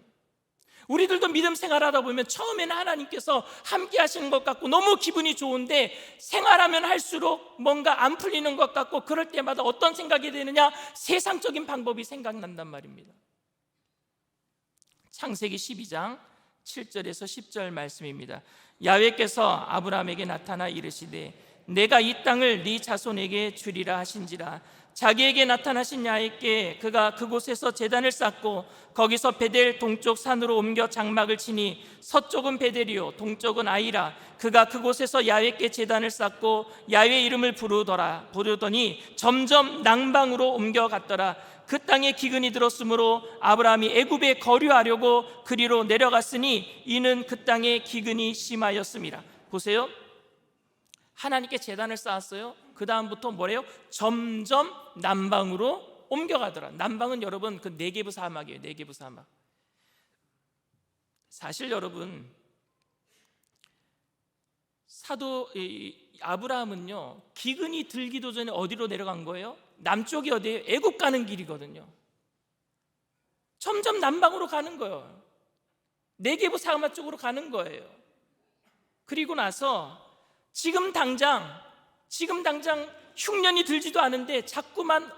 우리들도 믿음 생활하다 보면 처음에는 하나님께서 함께 하시는 것 같고 너무 기분이 좋은데 생활하면 할수록 뭔가 안 풀리는 것 같고, 그럴 때마다 어떤 생각이 드느냐? 세상적인 방법이 생각난단 말입니다. 창세기 12장 7절에서 10절 말씀입니다. 야훼께서 아브라함에게 나타나 이르시되 내가 이 땅을 네 자손에게 주리라 하신지라. 자기에게 나타나신 야훼께 그가 그곳에서 제단을 쌓고 거기서 베델 동쪽 산으로 옮겨 장막을 치니 서쪽은 베델이요 동쪽은 아이라. 그가 그곳에서 야훼께 제단을 쌓고 야훼 이름을 부르더니 점점 남방으로 옮겨갔더라. 그 땅에 기근이 들었으므로 아브라함이 애굽에 거류하려고 그리로 내려갔으니 이는 그 땅에 기근이 심하였음이라. 보세요, 하나님께 제단을 쌓았어요. 그 다음부터 뭐래요? 점점 남방으로 옮겨가더라. 남방은 여러분 그 네게브 사막이에요. 네게브 사막. 사실 여러분, 사도 아브라함은요 기근이 들기도 전에 어디로 내려간 거예요? 남쪽이 어디예요? 애굽 가는 길이거든요. 점점 남방으로 가는 거예요. 네게브 사막 쪽으로 가는 거예요. 그리고 나서 지금 당장 흉년이 들지도 않은데 자꾸만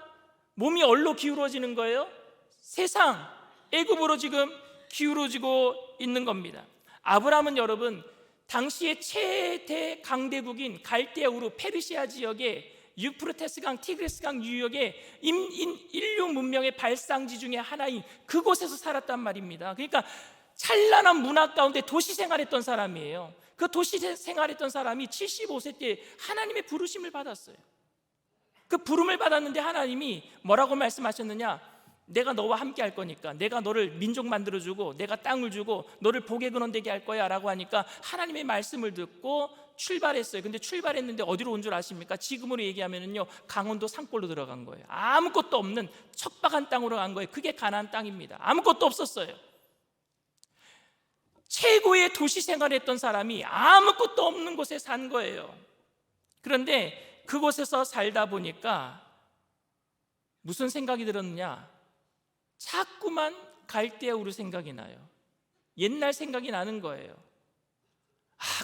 몸이 얼로 기울어지는 거예요. 세상 애굽으로 지금 기울어지고 있는 겁니다. 아브라함은 여러분 당시의 최대 강대국인 갈대아 우르 페르시아 지역에 유프라테스강, 티그리스강 유역의 인류 문명의 발상지 중에 하나인 그곳에서 살았단 말입니다. 그러니까 찬란한 문화 가운데 도시 생활했던 사람이에요. 그 도시 생활했던 사람이 75세 때 하나님의 부르심을 받았어요. 그 부름을 받았는데 하나님이 뭐라고 말씀하셨느냐? 내가 너와 함께 할 거니까, 내가 너를 민족 만들어주고 내가 땅을 주고 너를 복의 근원 되게 할 거야 라고 하니까 하나님의 말씀을 듣고 출발했어요. 근데 출발했는데 어디로 온 줄 아십니까? 지금으로 얘기하면요, 강원도 산골로 들어간 거예요. 아무것도 없는 척박한 땅으로 간 거예요. 그게 가나안 땅입니다. 아무것도 없었어요. 최고의 도시 생활했던 사람이 아무것도 없는 곳에 산 거예요. 그런데 그곳에서 살다 보니까 무슨 생각이 들었느냐? 자꾸만 갈대아 우르 생각이 나요. 옛날 생각이 나는 거예요.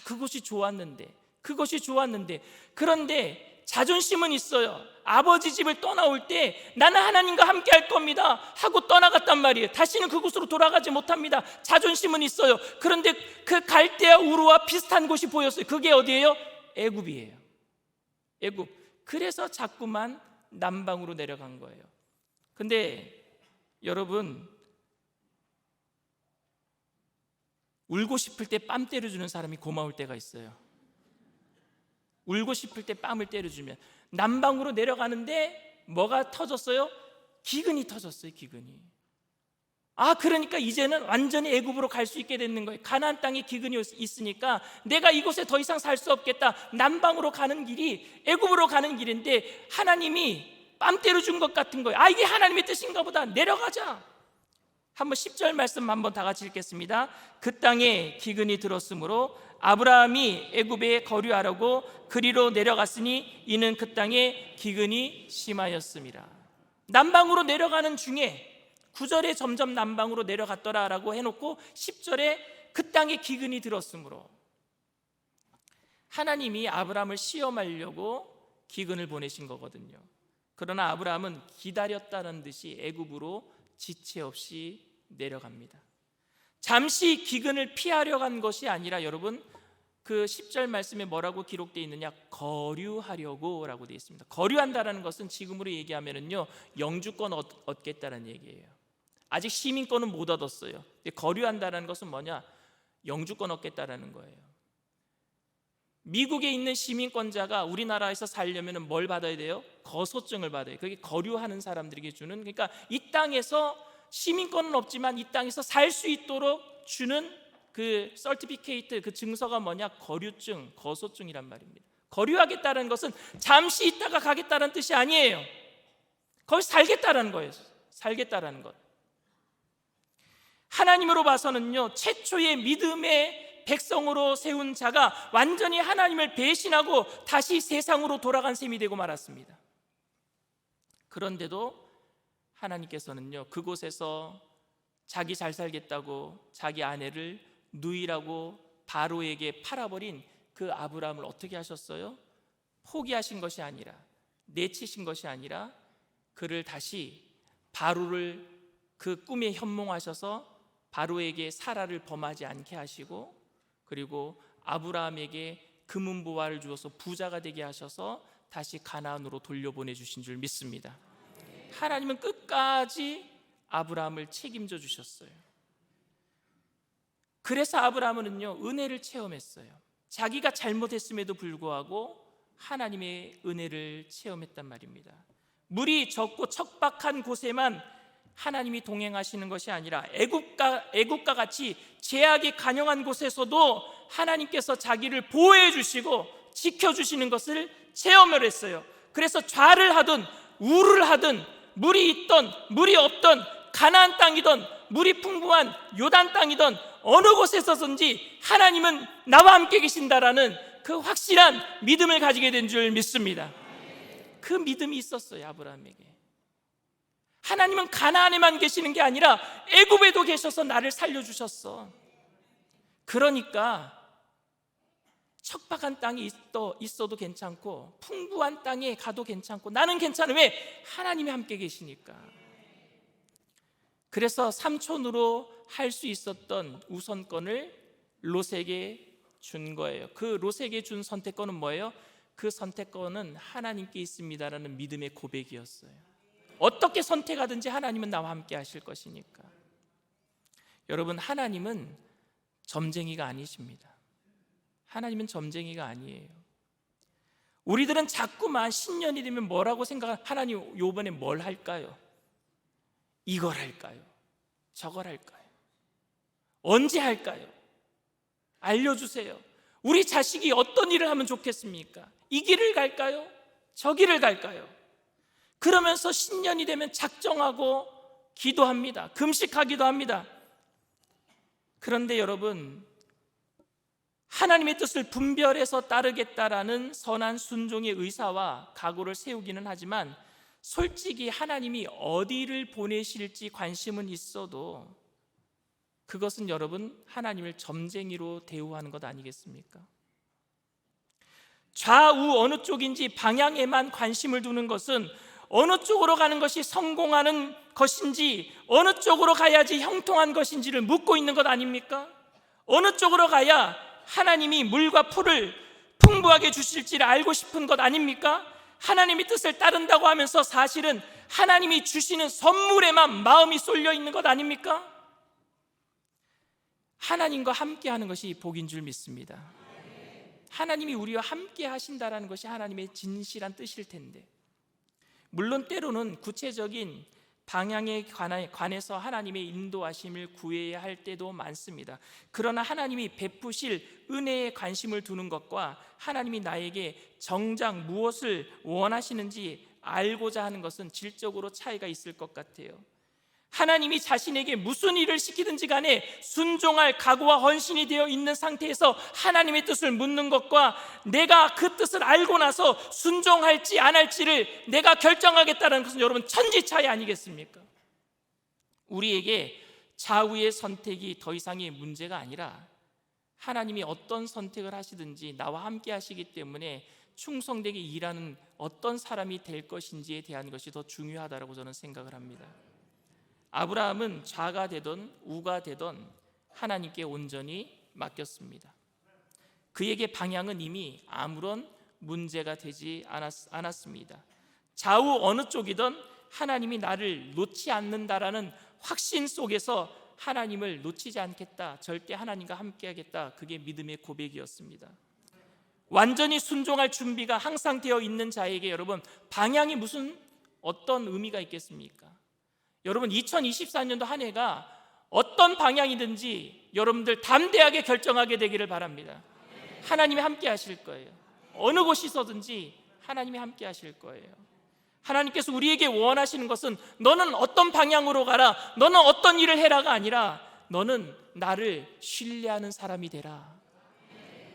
그것이 좋았는데, 그것이 좋았는데. 그런데 자존심은 있어요. 아버지 집을 떠나올 때 나는 하나님과 함께 할 겁니다 하고 떠나갔단 말이에요. 다시는 그곳으로 돌아가지 못합니다. 자존심은 있어요. 그런데 그 갈대아 우르와 비슷한 곳이 보였어요. 그게 어디예요? 애굽이에요. 애굽. 그래서 자꾸만 남방으로 내려간 거예요. 근데 여러분, 울고 싶을 때 뺨 때려주는 사람이 고마울 때가 있어요. 울고 싶을 때 뺨을 때려주면. 남방으로 내려가는데 뭐가 터졌어요? 기근이 터졌어요. 기근이. 그러니까 이제는 완전히 애굽으로 갈 수 있게 되는 거예요. 가나안 땅에 기근이 있으니까 내가 이곳에 더 이상 살 수 없겠다. 남방으로 가는 길이 애굽으로 가는 길인데 하나님이 뺨 때려준 것 같은 거예요. 이게 하나님의 뜻인가 보다. 내려가자. 한번 10절 말씀 한번 다 같이 읽겠습니다. 그 땅에 기근이 들었으므로 아브라함이 애굽에 거류하려고 그리로 내려갔으니 이는 그 땅에 기근이 심하였습니다. 남방으로 내려가는 중에 9절에 점점 남방으로 내려갔더라라고 해놓고 10절에 그 땅에 기근이 들었으므로, 하나님이 아브라함을 시험하려고 기근을 보내신 거거든요. 그러나 아브라함은 기다렸다는 듯이 애굽으로 지체 없이 내려갑니다. 잠시 기근을 피하려 간 것이 아니라 여러분, 그 10절 말씀에 뭐라고 기록되어 있느냐? 거류하려고 라고 되어 있습니다. 거류한다는 것은 지금으로 얘기하면요, 영주권 얻겠다는 얘기예요. 아직 시민권은 못 얻었어요. 거류한다는 것은 뭐냐? 영주권 얻겠다라는 거예요. 미국에 있는 시민권자가 우리나라에서 살려면 뭘 받아야 돼요? 거소증을 받아요. 그게 거류하는 사람들에게 주는, 그러니까 이 땅에서 시민권은 없지만 이 땅에서 살 수 있도록 주는 그 서티피케이트, 그 증서가 뭐냐? 거류증, 거소증이란 말입니다. 거류하겠다는 것은 잠시 있다가 가겠다는 뜻이 아니에요. 거기서 살겠다는 거예요. 살겠다는 것. 하나님으로 봐서는요, 최초의 믿음의 백성으로 세운 자가 완전히 하나님을 배신하고 다시 세상으로 돌아간 셈이 되고 말았습니다. 그런데도 하나님께서는요, 그곳에서 자기 잘 살겠다고 자기 아내를 누이라고 바로에게 팔아버린 그 아브라함을 어떻게 하셨어요? 포기하신 것이 아니라, 내치신 것이 아니라 그를 다시 바로를 그 꿈에 현몽하셔서 바로에게 사라를 범하지 않게 하시고, 그리고 아브라함에게 금은보화를 주어서 부자가 되게 하셔서 다시 가나안으로 돌려보내 주신 줄 믿습니다. 하나님은 끝까지 아브라함을 책임져 주셨어요. 그래서 아브라함은요, 은혜를 체험했어요. 자기가 잘못했음에도 불구하고 하나님의 은혜를 체험했단 말입니다. 물이 적고 척박한 곳에만 하나님이 동행하시는 것이 아니라 애굽과 같이 제약이 간영한 곳에서도 하나님께서 자기를 보호해 주시고 지켜주시는 것을 체험을 했어요. 그래서 좌를 하든 우를 하든, 물이 있던 물이 없던, 가나안 땅이든 물이 풍부한 요단 땅이든 어느 곳에서든지 하나님은 나와 함께 계신다라는 그 확실한 믿음을 가지게 된 줄 믿습니다. 그 믿음이 있었어요, 아브라함에게. 하나님은 가나안에만 계시는 게 아니라 애굽에도 계셔서 나를 살려주셨어. 그러니까 척박한 땅이 있어도 괜찮고 풍부한 땅에 가도 괜찮고 나는 괜찮아. 왜? 하나님이 함께 계시니까. 그래서 삼촌으로 할 수 있었던 우선권을 롯에게 준 거예요. 그 롯에게 준 선택권은 뭐예요? 그 선택권은 하나님께 있습니다라는 믿음의 고백이었어요. 어떻게 선택하든지 하나님은 나와 함께 하실 것이니까. 여러분, 하나님은 점쟁이가 아니십니다. 하나님은 점쟁이가 아니에요. 우리들은 자꾸만 신년이 되면 뭐라고 생각하는, 하나님 요번에 뭘 할까요? 이걸 할까요? 저걸 할까요? 언제 할까요? 알려주세요. 우리 자식이 어떤 일을 하면 좋겠습니까? 이 길을 갈까요? 저 길을 갈까요? 그러면서 신년이 되면 작정하고 기도합니다. 금식하기도 합니다. 그런데 여러분, 하나님의 뜻을 분별해서 따르겠다라는 선한 순종의 의사와 각오를 세우기는 하지만 솔직히 하나님이 어디를 보내실지 관심은 있어도 그것은 여러분 하나님을 점쟁이로 대우하는 것 아니겠습니까? 좌우 어느 쪽인지 방향에만 관심을 두는 것은 어느 쪽으로 가는 것이 성공하는 것인지, 어느 쪽으로 가야지 형통한 것인지를 묻고 있는 것 아닙니까? 어느 쪽으로 가야 하나님이 물과 풀을 풍부하게 주실지를 알고 싶은 것 아닙니까? 하나님의 뜻을 따른다고 하면서 사실은 하나님이 주시는 선물에만 마음이 쏠려 있는 것 아닙니까? 하나님과 함께하는 것이 복인 줄 믿습니다. 하나님이 우리와 함께 하신다라는 것이 하나님의 진실한 뜻일 텐데, 물론 때로는 구체적인 방향에 관해서 하나님의 인도하심을 구해야 할 때도 많습니다. 그러나 하나님이 베푸실 은혜에 관심을 두는 것과 하나님이 나에게 정작 무엇을 원하시는지 알고자 하는 것은 질적으로 차이가 있을 것 같아요. 하나님이 자신에게 무슨 일을 시키든지 간에 순종할 각오와 헌신이 되어 있는 상태에서 하나님의 뜻을 묻는 것과 내가 그 뜻을 알고 나서 순종할지 안 할지를 내가 결정하겠다는 것은 여러분 천지 차이 아니겠습니까? 우리에게 좌우의 선택이 더 이상의 문제가 아니라 하나님이 어떤 선택을 하시든지 나와 함께 하시기 때문에 충성되게 일하는 어떤 사람이 될 것인지에 대한 것이 더 중요하다고 저는 생각을 합니다. 아브라함은 좌가 되던 우가 되던 하나님께 온전히 맡겼습니다. 그에게 방향은 이미 아무런 문제가 되지 않았습니다. 좌우 어느 쪽이든 하나님이 나를 놓지 않는다라는 확신 속에서 하나님을 놓치지 않겠다, 절대 하나님과 함께하겠다, 그게 믿음의 고백이었습니다. 완전히 순종할 준비가 항상 되어 있는 자에게 여러분 방향이 어떤 의미가 있겠습니까? 여러분 2024년도 한 해가 어떤 방향이든지 여러분들 담대하게 결정하게 되기를 바랍니다. 하나님이 함께 하실 거예요. 어느 곳이서든지 하나님이 함께 하실 거예요. 하나님께서 우리에게 원하시는 것은 너는 어떤 방향으로 가라, 너는 어떤 일을 해라가 아니라 너는 나를 신뢰하는 사람이 되라,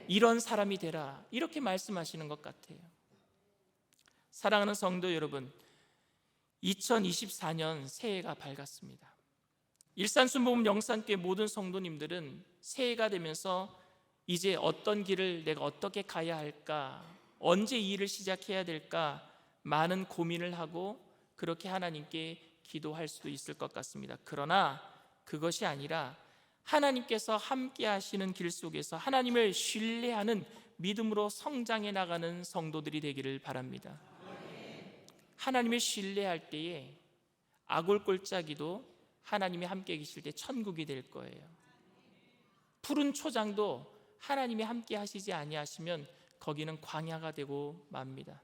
이런 사람이 되라, 이렇게 말씀하시는 것 같아요. 사랑하는 성도 여러분, 2024년 새해가 밝았습니다. 일산순복음 영산교회 모든 성도님들은 새해가 되면서 이제 어떤 길을 내가 어떻게 가야 할까, 언제 이 일을 시작해야 될까 많은 고민을 하고 그렇게 하나님께 기도할 수도 있을 것 같습니다. 그러나 그것이 아니라 하나님께서 함께 하시는 길 속에서 하나님을 신뢰하는 믿음으로 성장해 나가는 성도들이 되기를 바랍니다. 하나님을 신뢰할 때에 아골골짜기도 하나님이 함께 계실 때 천국이 될 거예요. 푸른 초장도 하나님이 함께 하시지 아니하시면 거기는 광야가 되고 맙니다.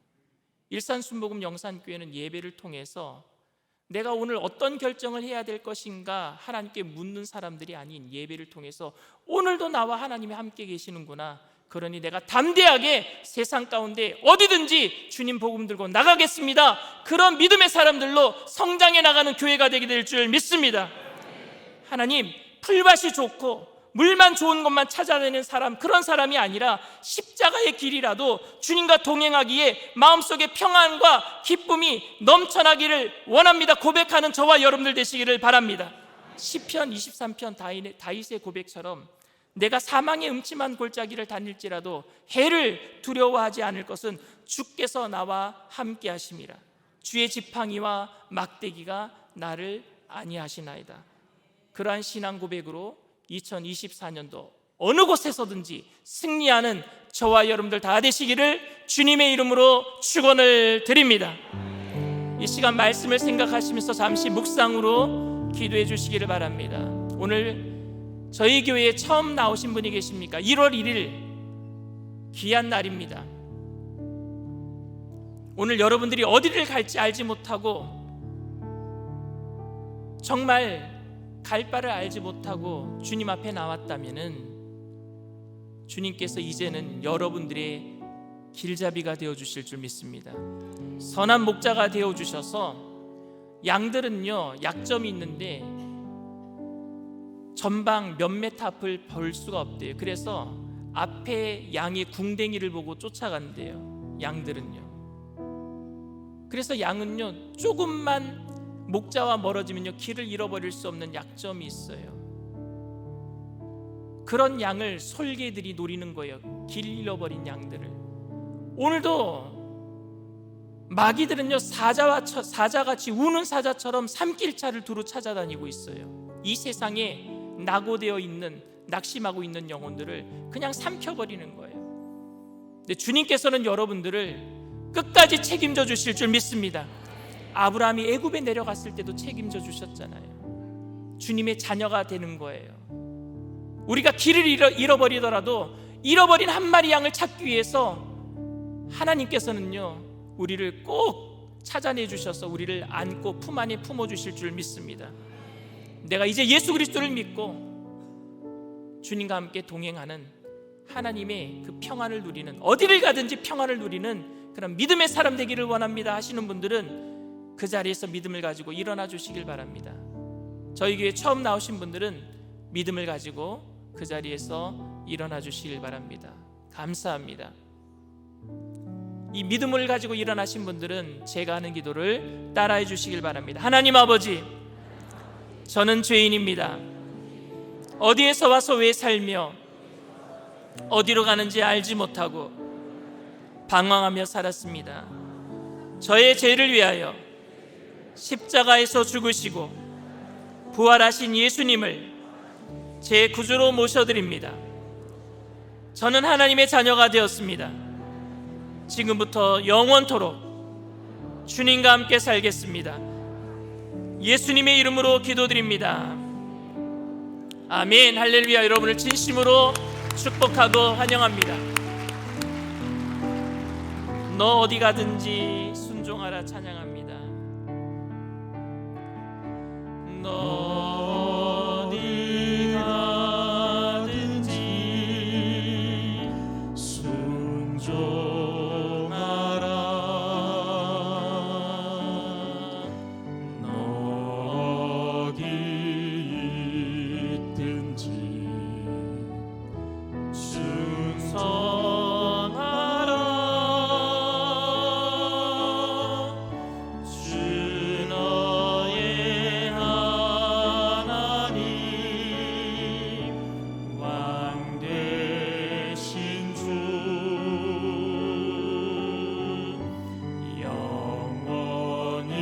일산순복음 영산교회는 예배를 통해서 내가 오늘 어떤 결정을 해야 될 것인가 하나님께 묻는 사람들이 아닌 예배를 통해서 오늘도 나와 하나님이 함께 계시는구나, 그러니 내가 담대하게 세상 가운데 어디든지 주님 복음 들고 나가겠습니다, 그런 믿음의 사람들로 성장해 나가는 교회가 되게 될 줄 믿습니다. 하나님, 풀밭이 좋고 물만 좋은 것만 찾아내는 사람, 그런 사람이 아니라 십자가의 길이라도 주님과 동행하기에 마음속에 평안과 기쁨이 넘쳐나기를 원합니다 고백하는 저와 여러분들 되시기를 바랍니다. 시편 23편 다윗의 고백처럼 내가 사망의 음침한 골짜기를 다닐지라도 해를 두려워하지 않을 것은 주께서 나와 함께 하심이라. 주의 지팡이와 막대기가 나를 안위하시나이다. 그러한 신앙 고백으로 2024년도 어느 곳에서든지 승리하는 저와 여러분들 다 되시기를 주님의 이름으로 축원을 드립니다. 이 시간 말씀을 생각하시면서 잠시 묵상으로 기도해 주시기를 바랍니다. 오늘 저희 교회에 처음 나오신 분이 계십니까? 1월 1일 귀한 날입니다. 오늘 여러분들이 어디를 갈지 알지 못하고 정말 갈 바를 알지 못하고 주님 앞에 나왔다면은 주님께서 이제는 여러분들의 길잡이가 되어주실 줄 믿습니다. 선한 목자가 되어주셔서 양들은요 약점이 있는데 전방 몇몇 앞을 볼 수가 없대요. 그래서 앞에 양이 궁뎅이를 보고 쫓아간대요. 양들은요. 그래서 양은요 조금만 목자와 멀어지면요 길을 잃어버릴 수 없는 약점이 있어요. 그런 양을 솔개들이 노리는 거예요. 길 잃어버린 양들을. 오늘도 마귀들은요 사자같이 우는 사자처럼 산길차를 두루 찾아다니고 있어요. 이 세상에 낙오되어 있는, 낙심하고 있는 영혼들을 그냥 삼켜버리는 거예요. 근데 주님께서는 여러분들을 끝까지 책임져 주실 줄 믿습니다. 아브라함이 애굽에 내려갔을 때도 책임져 주셨잖아요. 주님의 자녀가 되는 거예요. 우리가 길을 잃어버리더라도 잃어버린 한 마리 양을 찾기 위해서 하나님께서는요 우리를 꼭 찾아내 주셔서 우리를 안고 품 안에 품어 주실 줄 믿습니다. 내가 이제 예수 그리스도를 믿고 주님과 함께 동행하는 하나님의 그 평안을 누리는, 어디를 가든지 평안을 누리는 그런 믿음의 사람 되기를 원합니다 하시는 분들은 그 자리에서 믿음을 가지고 일어나 주시길 바랍니다. 저희 교회 처음 나오신 분들은 믿음을 가지고 그 자리에서 일어나 주시길 바랍니다. 감사합니다. 이 믿음을 가지고 일어나신 분들은 제가 하는 기도를 따라해 주시길 바랍니다. 하나님 아버지, 저는 죄인입니다. 어디에서 와서 왜 살며 어디로 가는지 알지 못하고 방황하며 살았습니다. 저의 죄를 위하여 십자가에서 죽으시고 부활하신 예수님을 제 구주로 모셔드립니다. 저는 하나님의 자녀가 되었습니다. 지금부터 영원토록 주님과 함께 살겠습니다. 예수님의 이름으로 기도드립니다. 아멘. 할렐루야. 여러분을 진심으로 축복하고 환영합니다. 너 어디 가든지 순종하라 찬양합니다. 너 어디 가든지 순종하라. 너 어디 있든지 순종하라. 주 너의 하나님 왕 되신 주 영원히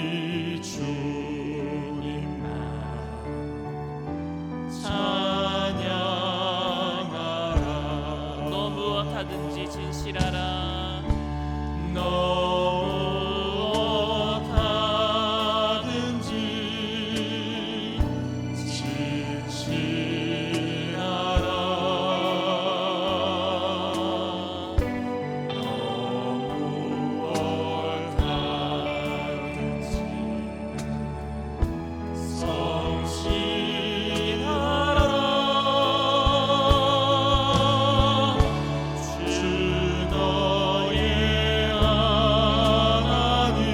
주님만 찬양하라. 너 무엇하든지 진실하라. 너 무엇하든지 진실하라. 너 무엇하든지 성실하라. 주 너의 하나님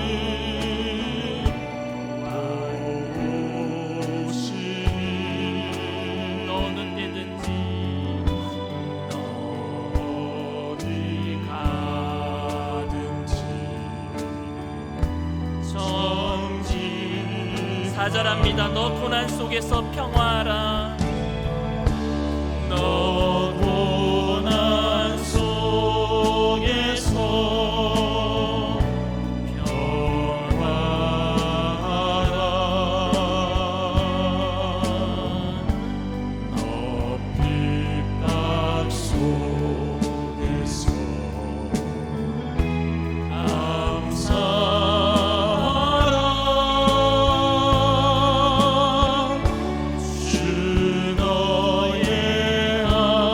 오시니 너는 되든지 어디 가든지 정진 사절합니다. 너 고난 속에서 평화하라. 너 고난 속에서 평화하라. 너 핍박 속에서 감사하라. 주 너의 하나님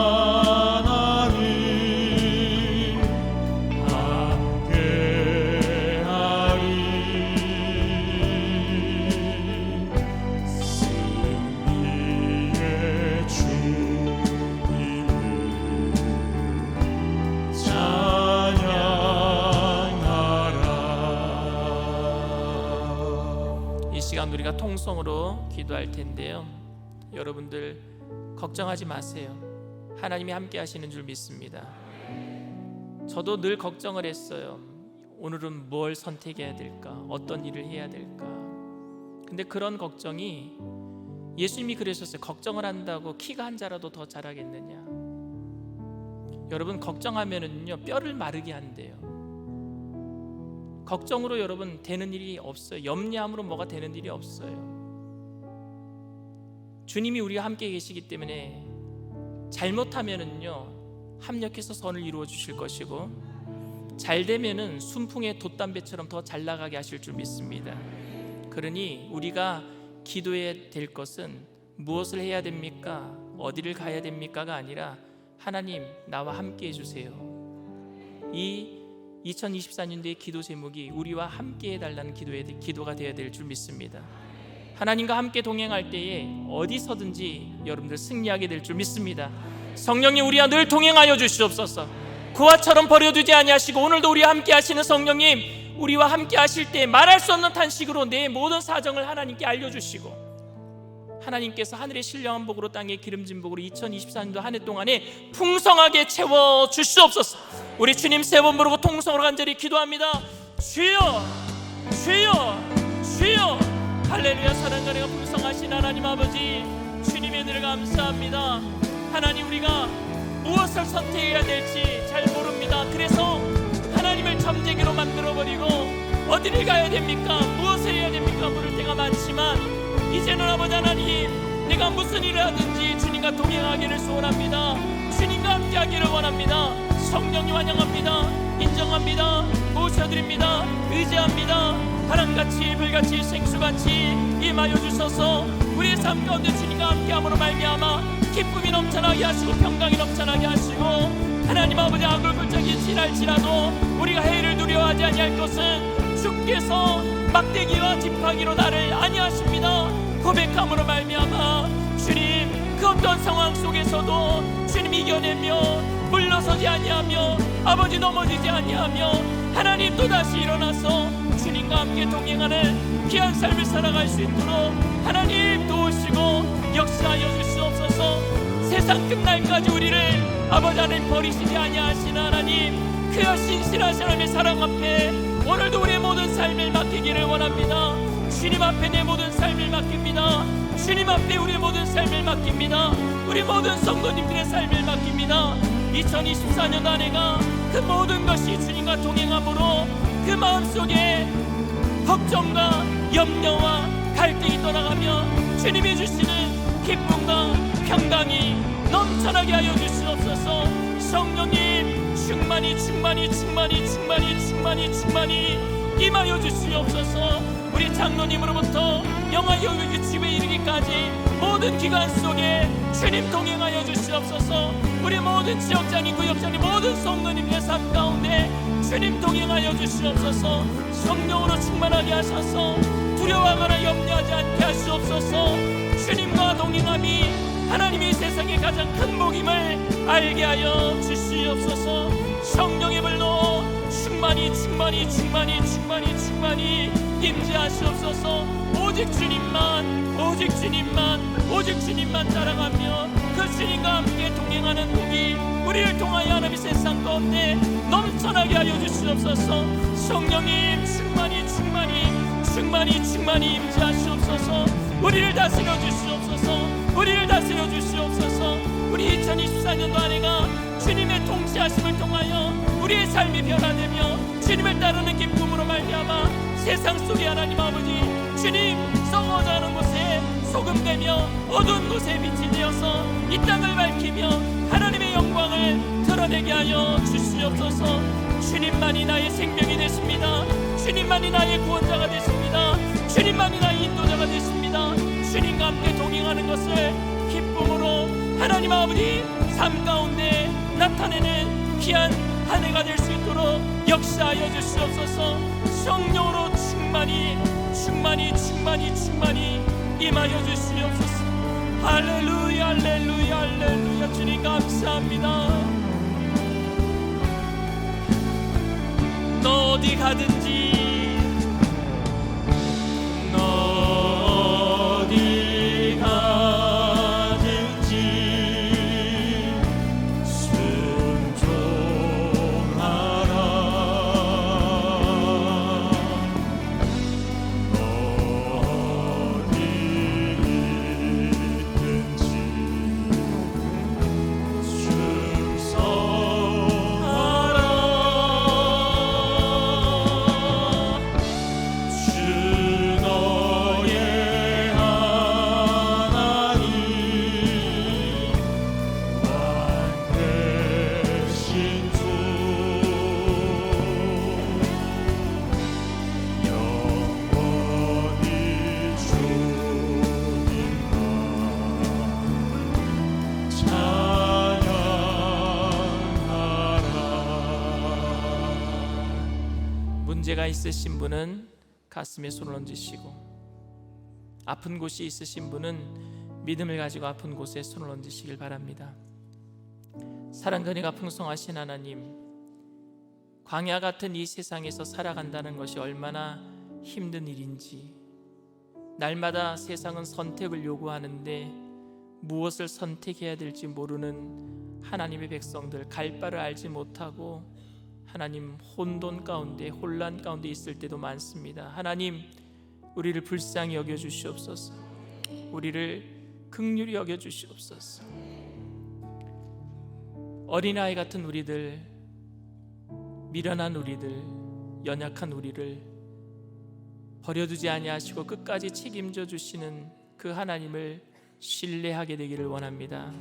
시간 우리가 통성으로 기도할 텐데요. 여러분들 걱정하지 마세요. 하나님이 함께 하시는 줄 믿습니다. 저도 늘 걱정을 했어요. 오늘은 뭘 선택해야 될까? 어떤 일을 해야 될까? 근데 그런 걱정이, 예수님이 그러셨어요. 걱정을 한다고 키가 한 자라도 더 자라겠느냐? 여러분, 걱정하면은요 뼈를 마르게 한대요. 걱정으로 여러분 되는 일이 없어요. 염려함으로 뭐가 되는 일이 없어요. 주님이 우리와 함께 계시기 때문에 잘못하면은요 합력해서 선을 이루어 주실 것이고, 잘 되면은 순풍의 돛담배처럼 더 잘 나가게 하실 줄 믿습니다. 그러니 우리가 기도해야 될 것은 무엇을 해야 됩니까? 어디를 가야 됩니까가 아니라, 하나님 나와 함께 해주세요. 이 2024년도의 기도 제목이 우리와 함께 해달라는 기도가 되어야 될 줄 믿습니다. 하나님과 함께 동행할 때에 어디서든지 여러분들 승리하게 될 줄 믿습니다. 성령님, 우리와 늘 동행하여 주시옵소서. 그와처럼 버려두지 아니하시고, 오늘도 우리와 함께 하시는 성령님, 우리와 함께 하실 때 말할 수 없는 탄식으로 내 모든 사정을 하나님께 알려주시고, 하나님께서 하늘의 신령한 복으로 땅의 기름진 복으로 2024년도 한 해 동안에 풍성하게 채워 주시옵소서. 우리 주님 세 번 부르고 통성으로 간절히 기도합니다. 주여, 주여, 주여. 할렐루야. 사랑과 은혜가 풍성하신 하나님 아버지, 주님의 은혜를 감사합니다. 하나님, 우리가 무엇을 선택해야 될지 잘 모릅니다. 그래서 하나님을 점쟁이로 만들어버리고 어디를 가야 됩니까? 무엇을 해야 됩니까? 물을 때가 많지만, 이제는 아버지 하나님, 내가 무슨 일을 하든지 주님과 동행하기를 소원합니다. 주님과 함께하기를 원합니다. 성령님 환영합니다. 인정합니다. 모셔드립니다. 의지합니다. 바람같이 불같이 생수같이 임하여 주셔서 우리의 삶 가운데 주님과 함께함으로 말미암아 기쁨이 넘쳐나게 하시고 평강이 넘쳐나게 하시고, 하나님 아버지, 악을 골짜기 지날지라도 우리가 해를 두려워하지 아니할 것은 주께서 막대기와 지팡이로 나를 안위하십니다. 고백함으로 말미암아 주님, 그 어떤 상황 속에서도 주님 이겨내며 물러서지 아니하며 아버지 넘어지지 아니하며 하나님 또다시 일어나서 주님과 함께 동행하는 귀한 삶을 살아갈 수 있도록 하나님 도우시고 역사하여 주시옵소서. 세상 끝날까지 우리를 아버지 하나님 버리시지 아니하시는 하나님, 그여 신실하신 하나님의 사랑 앞에 오늘도 우리의 모든 삶을 맡기기를 원합니다. 주님 앞에 내 모든 삶을 맡깁니다. 주님 앞에 우리의 모든 삶을 맡깁니다. 우리 모든 성도님들의 삶을 맡깁니다. 2024년 한 해가 그 모든 것이 주님과 동행함으로 그 마음속에 걱정과 염려와 갈등이 떠나가며 주님이 주시는 기쁨과 평강이 넘쳐나게 하여 주시옵소서. 성령님, 충만히 임하여 주시옵소서. 우리 장로님으로부터 영화교육 유치부에 이르기까지 모든 기간 속에 주님 동행하여 주시옵소서. 우리 모든 지역장님, 구역장님, 모든 성도님의 삶 가운데 주님 동행하여 주시옵소서. 성령으로 충만하게 하셔서 두려워하거나 염려하지 않게 하시옵소서. 주님과 동행함이 하나님이 세상의 가장 큰 복임을 알게 하여 주시옵소서. 성령의 불로 충만히 임재하시옵소서. 오직 주님만 따라가며 그 주님과 함께 동행하는 복이 우리를 통하여 하나님의 세상 가운데 넘쳐나게 하여 주시옵소서. 성령님, 충만히 임재하시옵소서. 우리를 다스려 주시옵소서. 우리 2024년도 한 해가 주님의 통치하심을 통하여 우리의 삶이 변화되며 주님을 따르는 기쁨으로 말미암아 세상 속에 하나님 아버지, 주님 썩어가는 곳에 소금되며 어두운 곳에 빛이 되어서 이 땅을 밝히며 하나님의 영광을 드러내게 하여 주시옵소서. 주님만이 나의 생명이 되십니다. 주님만이 나의 구원자가 되십니다. 주님만이 나의 인도자가 되십니다. 주님과 함께 동행하는 것을 기쁨으로 하나님 아버지 삶 가운데 나타내는 귀한 한 해가 될 수 있도록 역사하여 주시옵소서. 성령으로 충만히 임하여 주시옵소서. 할렐루야. 주님 감사합니다. 너 어디 가든지 너 문제가 있으신 분은 가슴에 손을 얹으시고, 아픈 곳이 있으신 분은 믿음을 가지고 아픈 곳에 손을 얹으시길 바랍니다. 사랑과 은혜가 풍성하신 하나님, 광야 같은 이 세상에서 살아간다는 것이 얼마나 힘든 일인지, 날마다 세상은 선택을 요구하는데 무엇을 선택해야 될지 모르는 하나님의 백성들, 갈 바를 알지 못하고 하나님 혼돈 가운데, 혼란 가운데 있을 때도 많습니다. 하나님, 우리를 불쌍히 여겨 주시옵소서. 우리를 긍휼히 여겨 주시옵소서. 어린아이 같은 우리들, 미련한 우리들, 연약한 우리를 버려두지 아니하시고 끝까지 책임져 주시는 그 하나님을 신뢰하게 되기를 원합니다.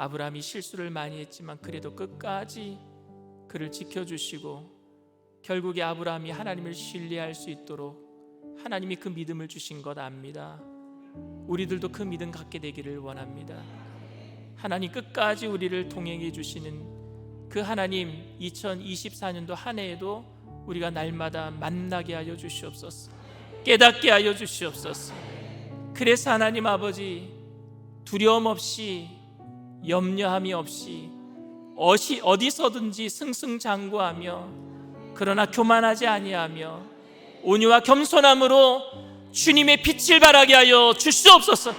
아브라함이 실수를 많이 했지만 그래도 끝까지 그를 지켜주시고, 결국에 아브라함이 하나님을 신뢰할 수 있도록 하나님이 그 믿음을 주신 것 압니다. 우리들도 그 믿음 갖게 되기를 원합니다. 하나님 끝까지 우리를 동행해 주시는 그 하나님, 2024년도 한 해에도 우리가 날마다 만나게 하여 주시옵소서. 깨닫게 하여 주시옵소서. 그래서 하나님 아버지, 두려움 없이, 염려함이 없이 어디서든지 승승장구하며, 그러나 교만하지 아니하며 온유와 겸손함으로 주님의 빛을 발하게 하여 주시옵소서.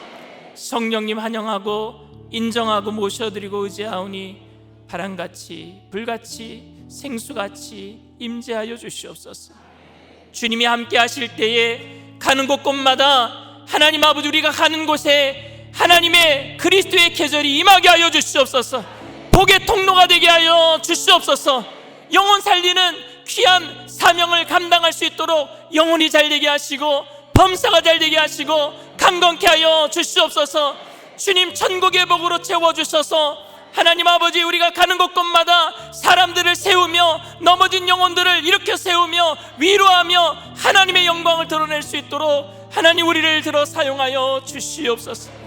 성령님 환영하고 인정하고 모셔드리고 의지하오니 바람같이 불같이 생수같이 임재하여 주시옵소서. 주님이 함께 하실 때에 가는 곳곳마다 하나님 아버지, 우리가 가는 곳에 하나님의 그리스도의 계절이 임하게 하여 주시옵소서. 복의 통로가 되게 하여 주시옵소서. 영혼 살리는 귀한 사명을 감당할 수 있도록 영혼이 잘 되게 하시고, 범사가 잘 되게 하시고, 강건케 하여 주시옵소서. 주님 천국의 복으로 채워주셔서 하나님 아버지, 우리가 가는 곳곳마다 사람들을 세우며 넘어진 영혼들을 일으켜 세우며 위로하며 하나님의 영광을 드러낼 수 있도록 하나님 우리를 들어 사용하여 주시옵소서.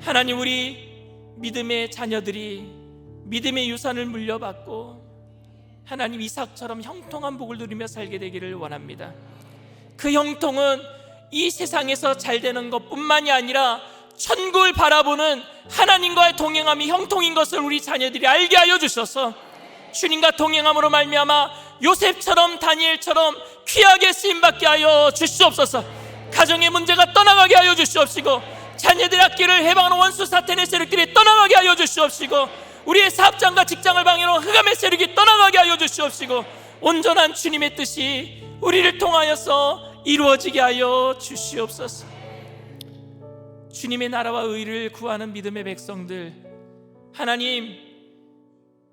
하나님, 우리 믿음의 자녀들이 믿음의 유산을 물려받고 하나님 이삭처럼 형통한 복을 누리며 살게 되기를 원합니다. 그 형통은 이 세상에서 잘 되는 것뿐만이 아니라 천국을 바라보는 하나님과의 동행함이 형통인 것을 우리 자녀들이 알게 하여 주셔서 주님과 동행함으로 말미암아 요셉처럼 다니엘처럼 귀하게 쓰임받게 하여 주시옵소서. 가정의 문제가 떠나가게 하여 주시옵시고, 자녀들의 앞길을 해방하는 원수 사탄의 세력들이 떠나가게 하여 주시옵시고, 우리의 사업장과 직장을 방해로 흑암의 세력이 떠나가게 하여 주시옵시고, 온전한 주님의 뜻이 우리를 통하여서 이루어지게 하여 주시옵소서. 주님의 나라와 의를 구하는 믿음의 백성들, 하나님,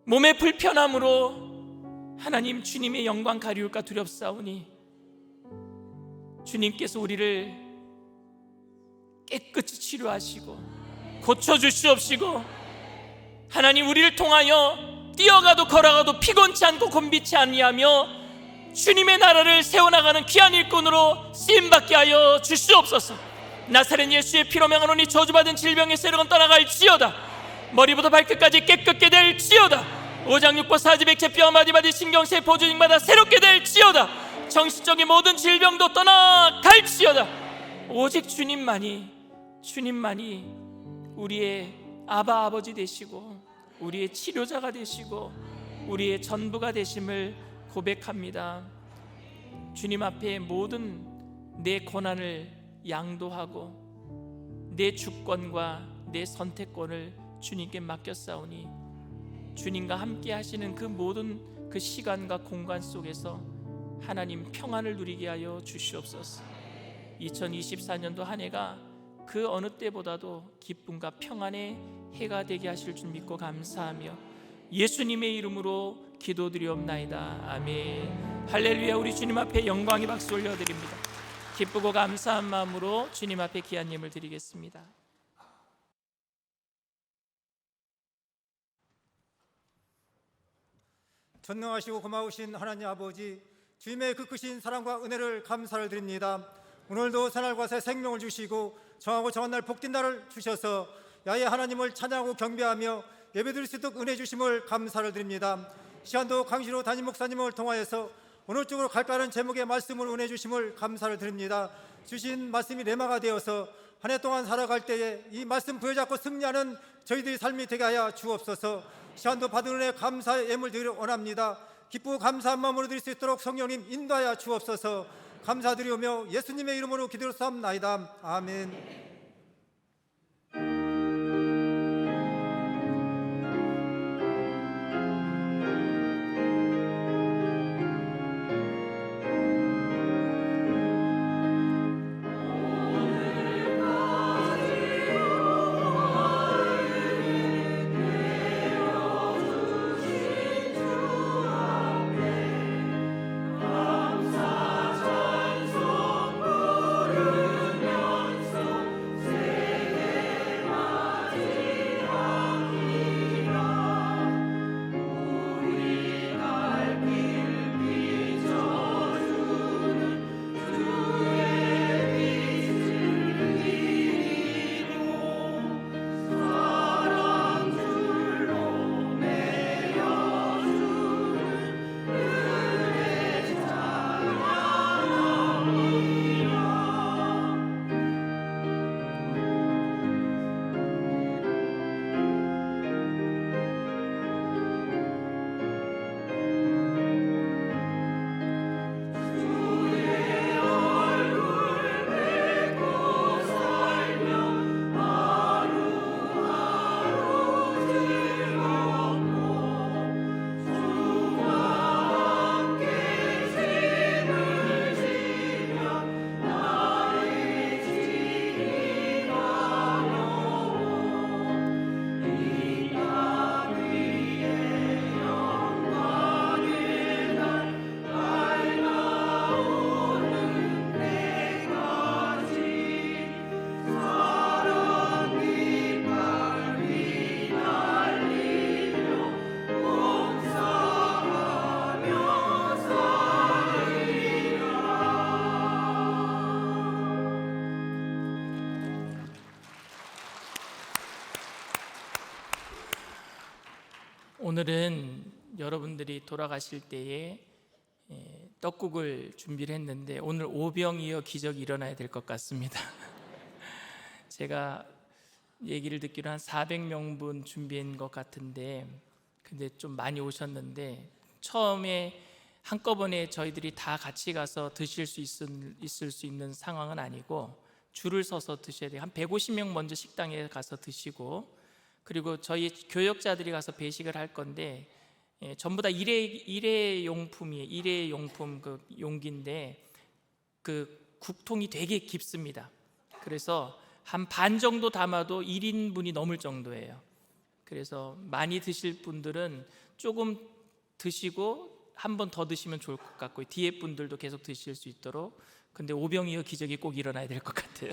몸의 불편함으로 하나님 주님의 영광 가리울까 두렵사오니 주님께서 우리를 깨끗이 치료하시고 고쳐주시옵시고, 하나님 우리를 통하여 뛰어가도 걸어가도 피곤치 않고 곤비치 아니하며 주님의 나라를 세워나가는 귀한 일꾼으로 쓰임받게 하여 주시옵소서. 나사렛 예수의 피로 명하노니 저주받은 질병의 세력은 떠나갈지어다. 머리부터 발끝까지 깨끗게 될지어다. 오장육부 사지백체 뼈 마디마디 신경세포 조직마다 새롭게 될지어다. 정신적인 모든 질병도 떠나갈지어다. 오직 주님만이 우리의 아바 아버지 되시고 우리의 치료자가 되시고 우리의 전부가 되심을 고백합니다. 주님 앞에 모든 내 고난을 양도하고 내 주권과 내 선택권을 주님께 맡겼사오니 주님과 함께 하시는 그 모든 그 시간과 공간 속에서 하나님 평안을 누리게 하여 주시옵소서. 2024년도 한 해가 그 어느 때보다도 기쁨과 평안의 해가 되게 하실 줄 믿고 감사하며 예수님의 이름으로 기도드리옵나이다. 아멘. 할렐루야. 우리 주님 앞에 영광의 박수 올려드립니다. 기쁘고 감사한 마음으로 주님 앞에 귀한 예물 드리겠습니다. 전능하시고 고마우신 하나님 아버지, 주님의 그 크신 사랑과 은혜를 감사를 드립니다. 오늘도 새날과 새 생명을 주시고 정하고 정한 날 복된 날을 주셔서 야외 하나님을 찬양하고 경배하며 예배드릴 수 있도록 은혜 주심을 감사를 드립니다. 시간도 강시로 담임 목사님을 통하여서 오늘 쪽으로 갈까하는 제목의 말씀을 은혜 주심을 감사를 드립니다. 주신 말씀이 레마가 되어서 한 해 동안 살아갈 때에 이 말씀 부여잡고 승리하는 저희들의 삶이 되게 하여 주옵소서. 시간도 받은 은혜 감사의 예물 드리려 원합니다. 기쁘고 감사한 마음으로 드릴 수 있도록 성령님 인도하여 주옵소서. 감사드리오며 예수님의 이름으로 기도드렸사옵나이다. 아멘. 오늘은 여러분들이 돌아가실 때에 떡국을 준비를 했는데 오늘 오병이어 기적이 일어나야 될 것 같습니다. 제가 얘기를 듣기로 한 400명분 준비한 것 같은데 근데 좀 많이 오셨는데 처음에 한꺼번에 저희들이 다 같이 가서 드실 수 있을 수 있는 상황은 아니고 줄을 서서 드셔야 돼요. 한 150명 먼저 식당에 가서 드시고 그리고 저희 교역자들이 가서 배식을 할 건데 전부 다 일회용품이에요. 일회용품 그 용기인데 그 국통이 되게 깊습니다. 그래서 한 반 정도 담아도 1인분이 넘을 정도예요. 그래서 많이 드실 분들은 조금 드시고 한 번 더 드시면 좋을 것 같고 뒤에 분들도 계속 드실 수 있도록 근데 오병이어 기적이 꼭 일어나야 될 것 같아요.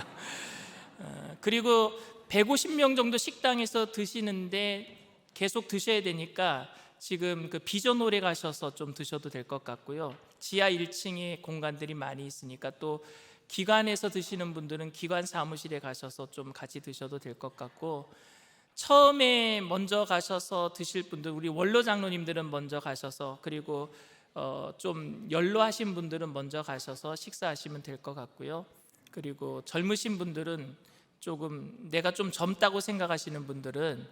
그리고 150명 정도 식당에서 드시는데 계속 드셔야 되니까 지금 그 비전홀에 가셔서 좀 드셔도 될 것 같고요. 지하 1층에 공간들이 많이 있으니까 또 기관에서 드시는 분들은 기관 사무실에 가셔서 좀 같이 드셔도 될 것 같고 처음에 먼저 가셔서 드실 분들 우리 원로 장로님들은 먼저 가셔서 그리고 좀 연로하신 분들은 먼저 가셔서 식사하시면 될 것 같고요. 그리고 젊으신 분들은 조금 내가 좀 젊다고 생각하시는 분들은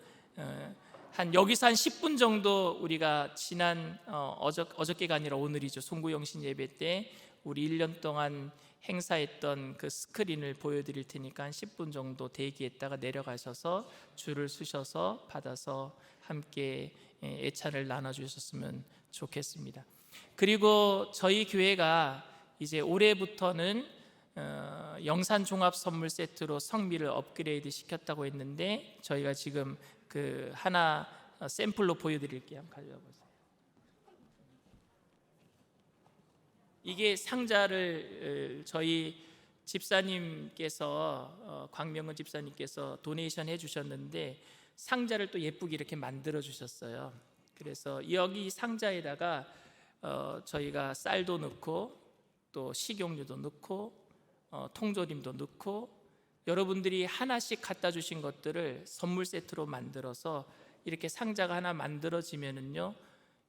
여기서 한 10분 정도 우리가 지난 어저께가 아니라 오늘이죠. 송구영신 예배 때 우리 1년 동안 행사했던 그 스크린을 보여드릴 테니까 한 10분 정도 대기했다가 내려가셔서 줄을 서셔서 받아서 함께 애찬을 나눠주셨으면 좋겠습니다. 그리고 저희 교회가 이제 올해부터는 영산 종합 선물 세트로 성미를 업그레이드 시켰다고 했는데 저희가 지금 그 하나 샘플로 보여드릴게요. 한번 가져와 보세요. 이게 상자를 저희 집사님께서 광명은 집사님께서 도네이션 해주셨는데 상자를 또 예쁘게 이렇게 만들어 주셨어요. 그래서 여기 상자에다가 저희가 쌀도 넣고 또 식용유도 넣고 통조림도 넣고 여러분들이 하나씩 갖다 주신 것들을 선물 세트로 만들어서 이렇게 상자가 하나 만들어지면은요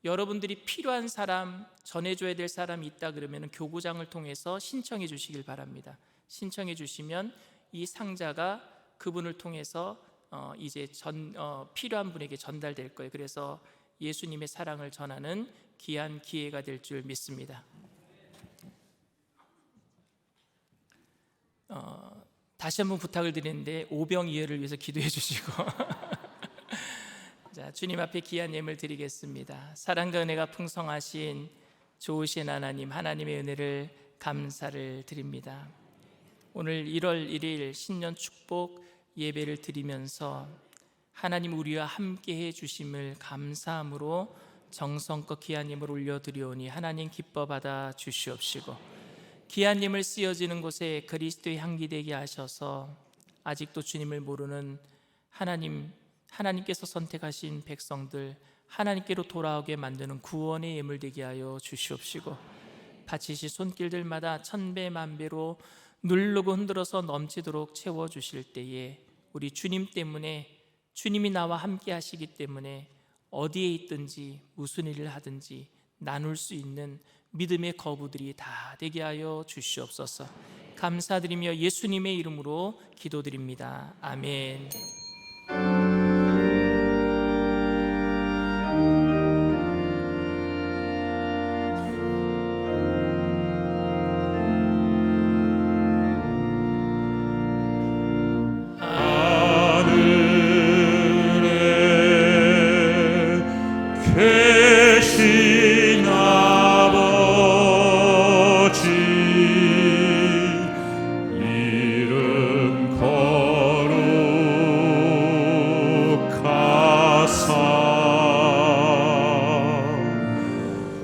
여러분들이 필요한 사람, 전해줘야 될 사람이 있다 그러면 교구장을 통해서 신청해 주시길 바랍니다. 신청해 주시면 이 상자가 그분을 통해서 이제 필요한 분에게 전달될 거예요. 그래서 예수님의 사랑을 전하는 귀한 기회가 될 줄 믿습니다. 다시 한번 부탁을 드리는데 오병이어를 위해서 기도해 주시고 자, 주님 앞에 귀한 예물 드리겠습니다. 사랑과 은혜가 풍성하신 좋으신 하나님, 하나님의 은혜를 감사를 드립니다. 오늘 1월 1일 신년 축복 예배를 드리면서 하나님 우리와 함께해 주심을 감사함으로 정성껏 귀한 예물 올려드리오니 하나님 기뻐 받아 주시옵시고, 귀한 예물 쓰여지는 곳에 그리스도의 향기 되게 하셔서 아직도 주님을 모르는 하나님께서 선택하신 백성들 하나님께로 돌아오게 만드는 구원의 예물 되게 하여 주시옵시고, 바치실 손길들마다 천배 만배로 누르고 흔들어서 넘치도록 채워주실 때에 우리 주님 때문에, 주님이 나와 함께 하시기 때문에 어디에 있든지 무슨 일을 하든지 나눌 수 있는 믿음의 거부들이 다 되게 하여 주시옵소서. 감사드리며 예수님의 이름으로 기도드립니다. 아멘. 계신 아버지 이름 거룩하사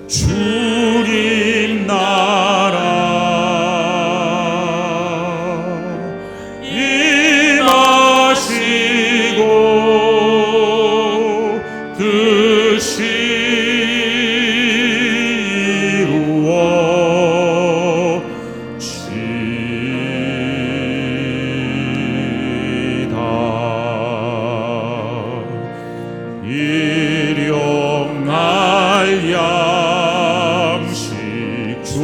주님 나라 임하시고 일용할 양식 주시고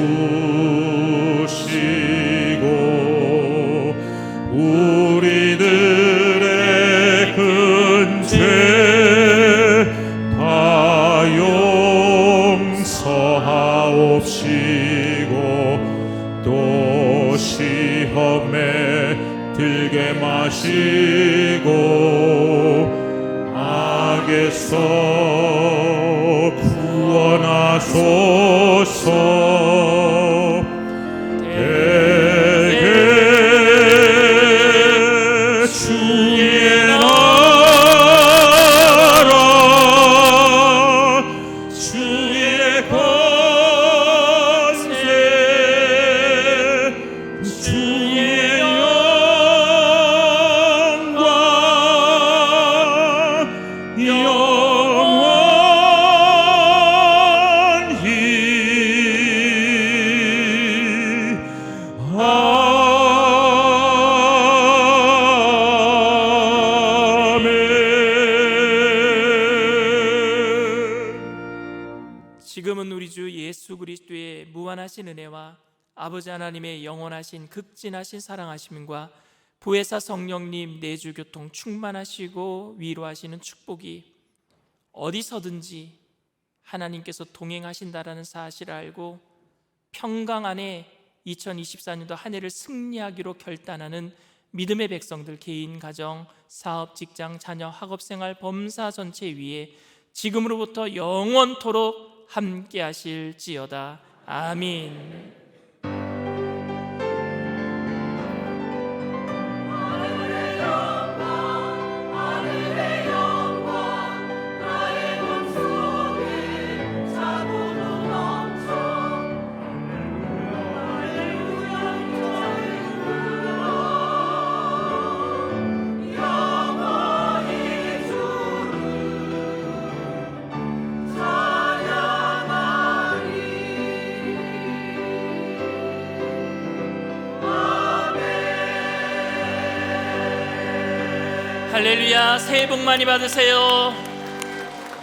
우리들의 근죄 다 용서하옵시고 또 시험에 들게 마시고 악에서 구원하소서. 대개 주의 나라 주의 권세 주의 영광 지금은 우리 주 예수 그리스도의 무한하신 은혜와 아버지 하나님의 영원하신 극진하신 사랑하심과 보혜사 성령님 내주 교통 충만하시고 위로하시는 축복이 어디서든지 하나님께서 동행하신다라는 사실을 알고 평강 안에 2024년도 한 해를 승리하기로 결단하는 믿음의 백성들, 개인, 가정, 사업, 직장, 자녀, 학업생활, 범사 전체 위에 지금으로부터 영원토록 함께 하실지어다. 아멘. 할렐루야. 새해 복 많이 받으세요.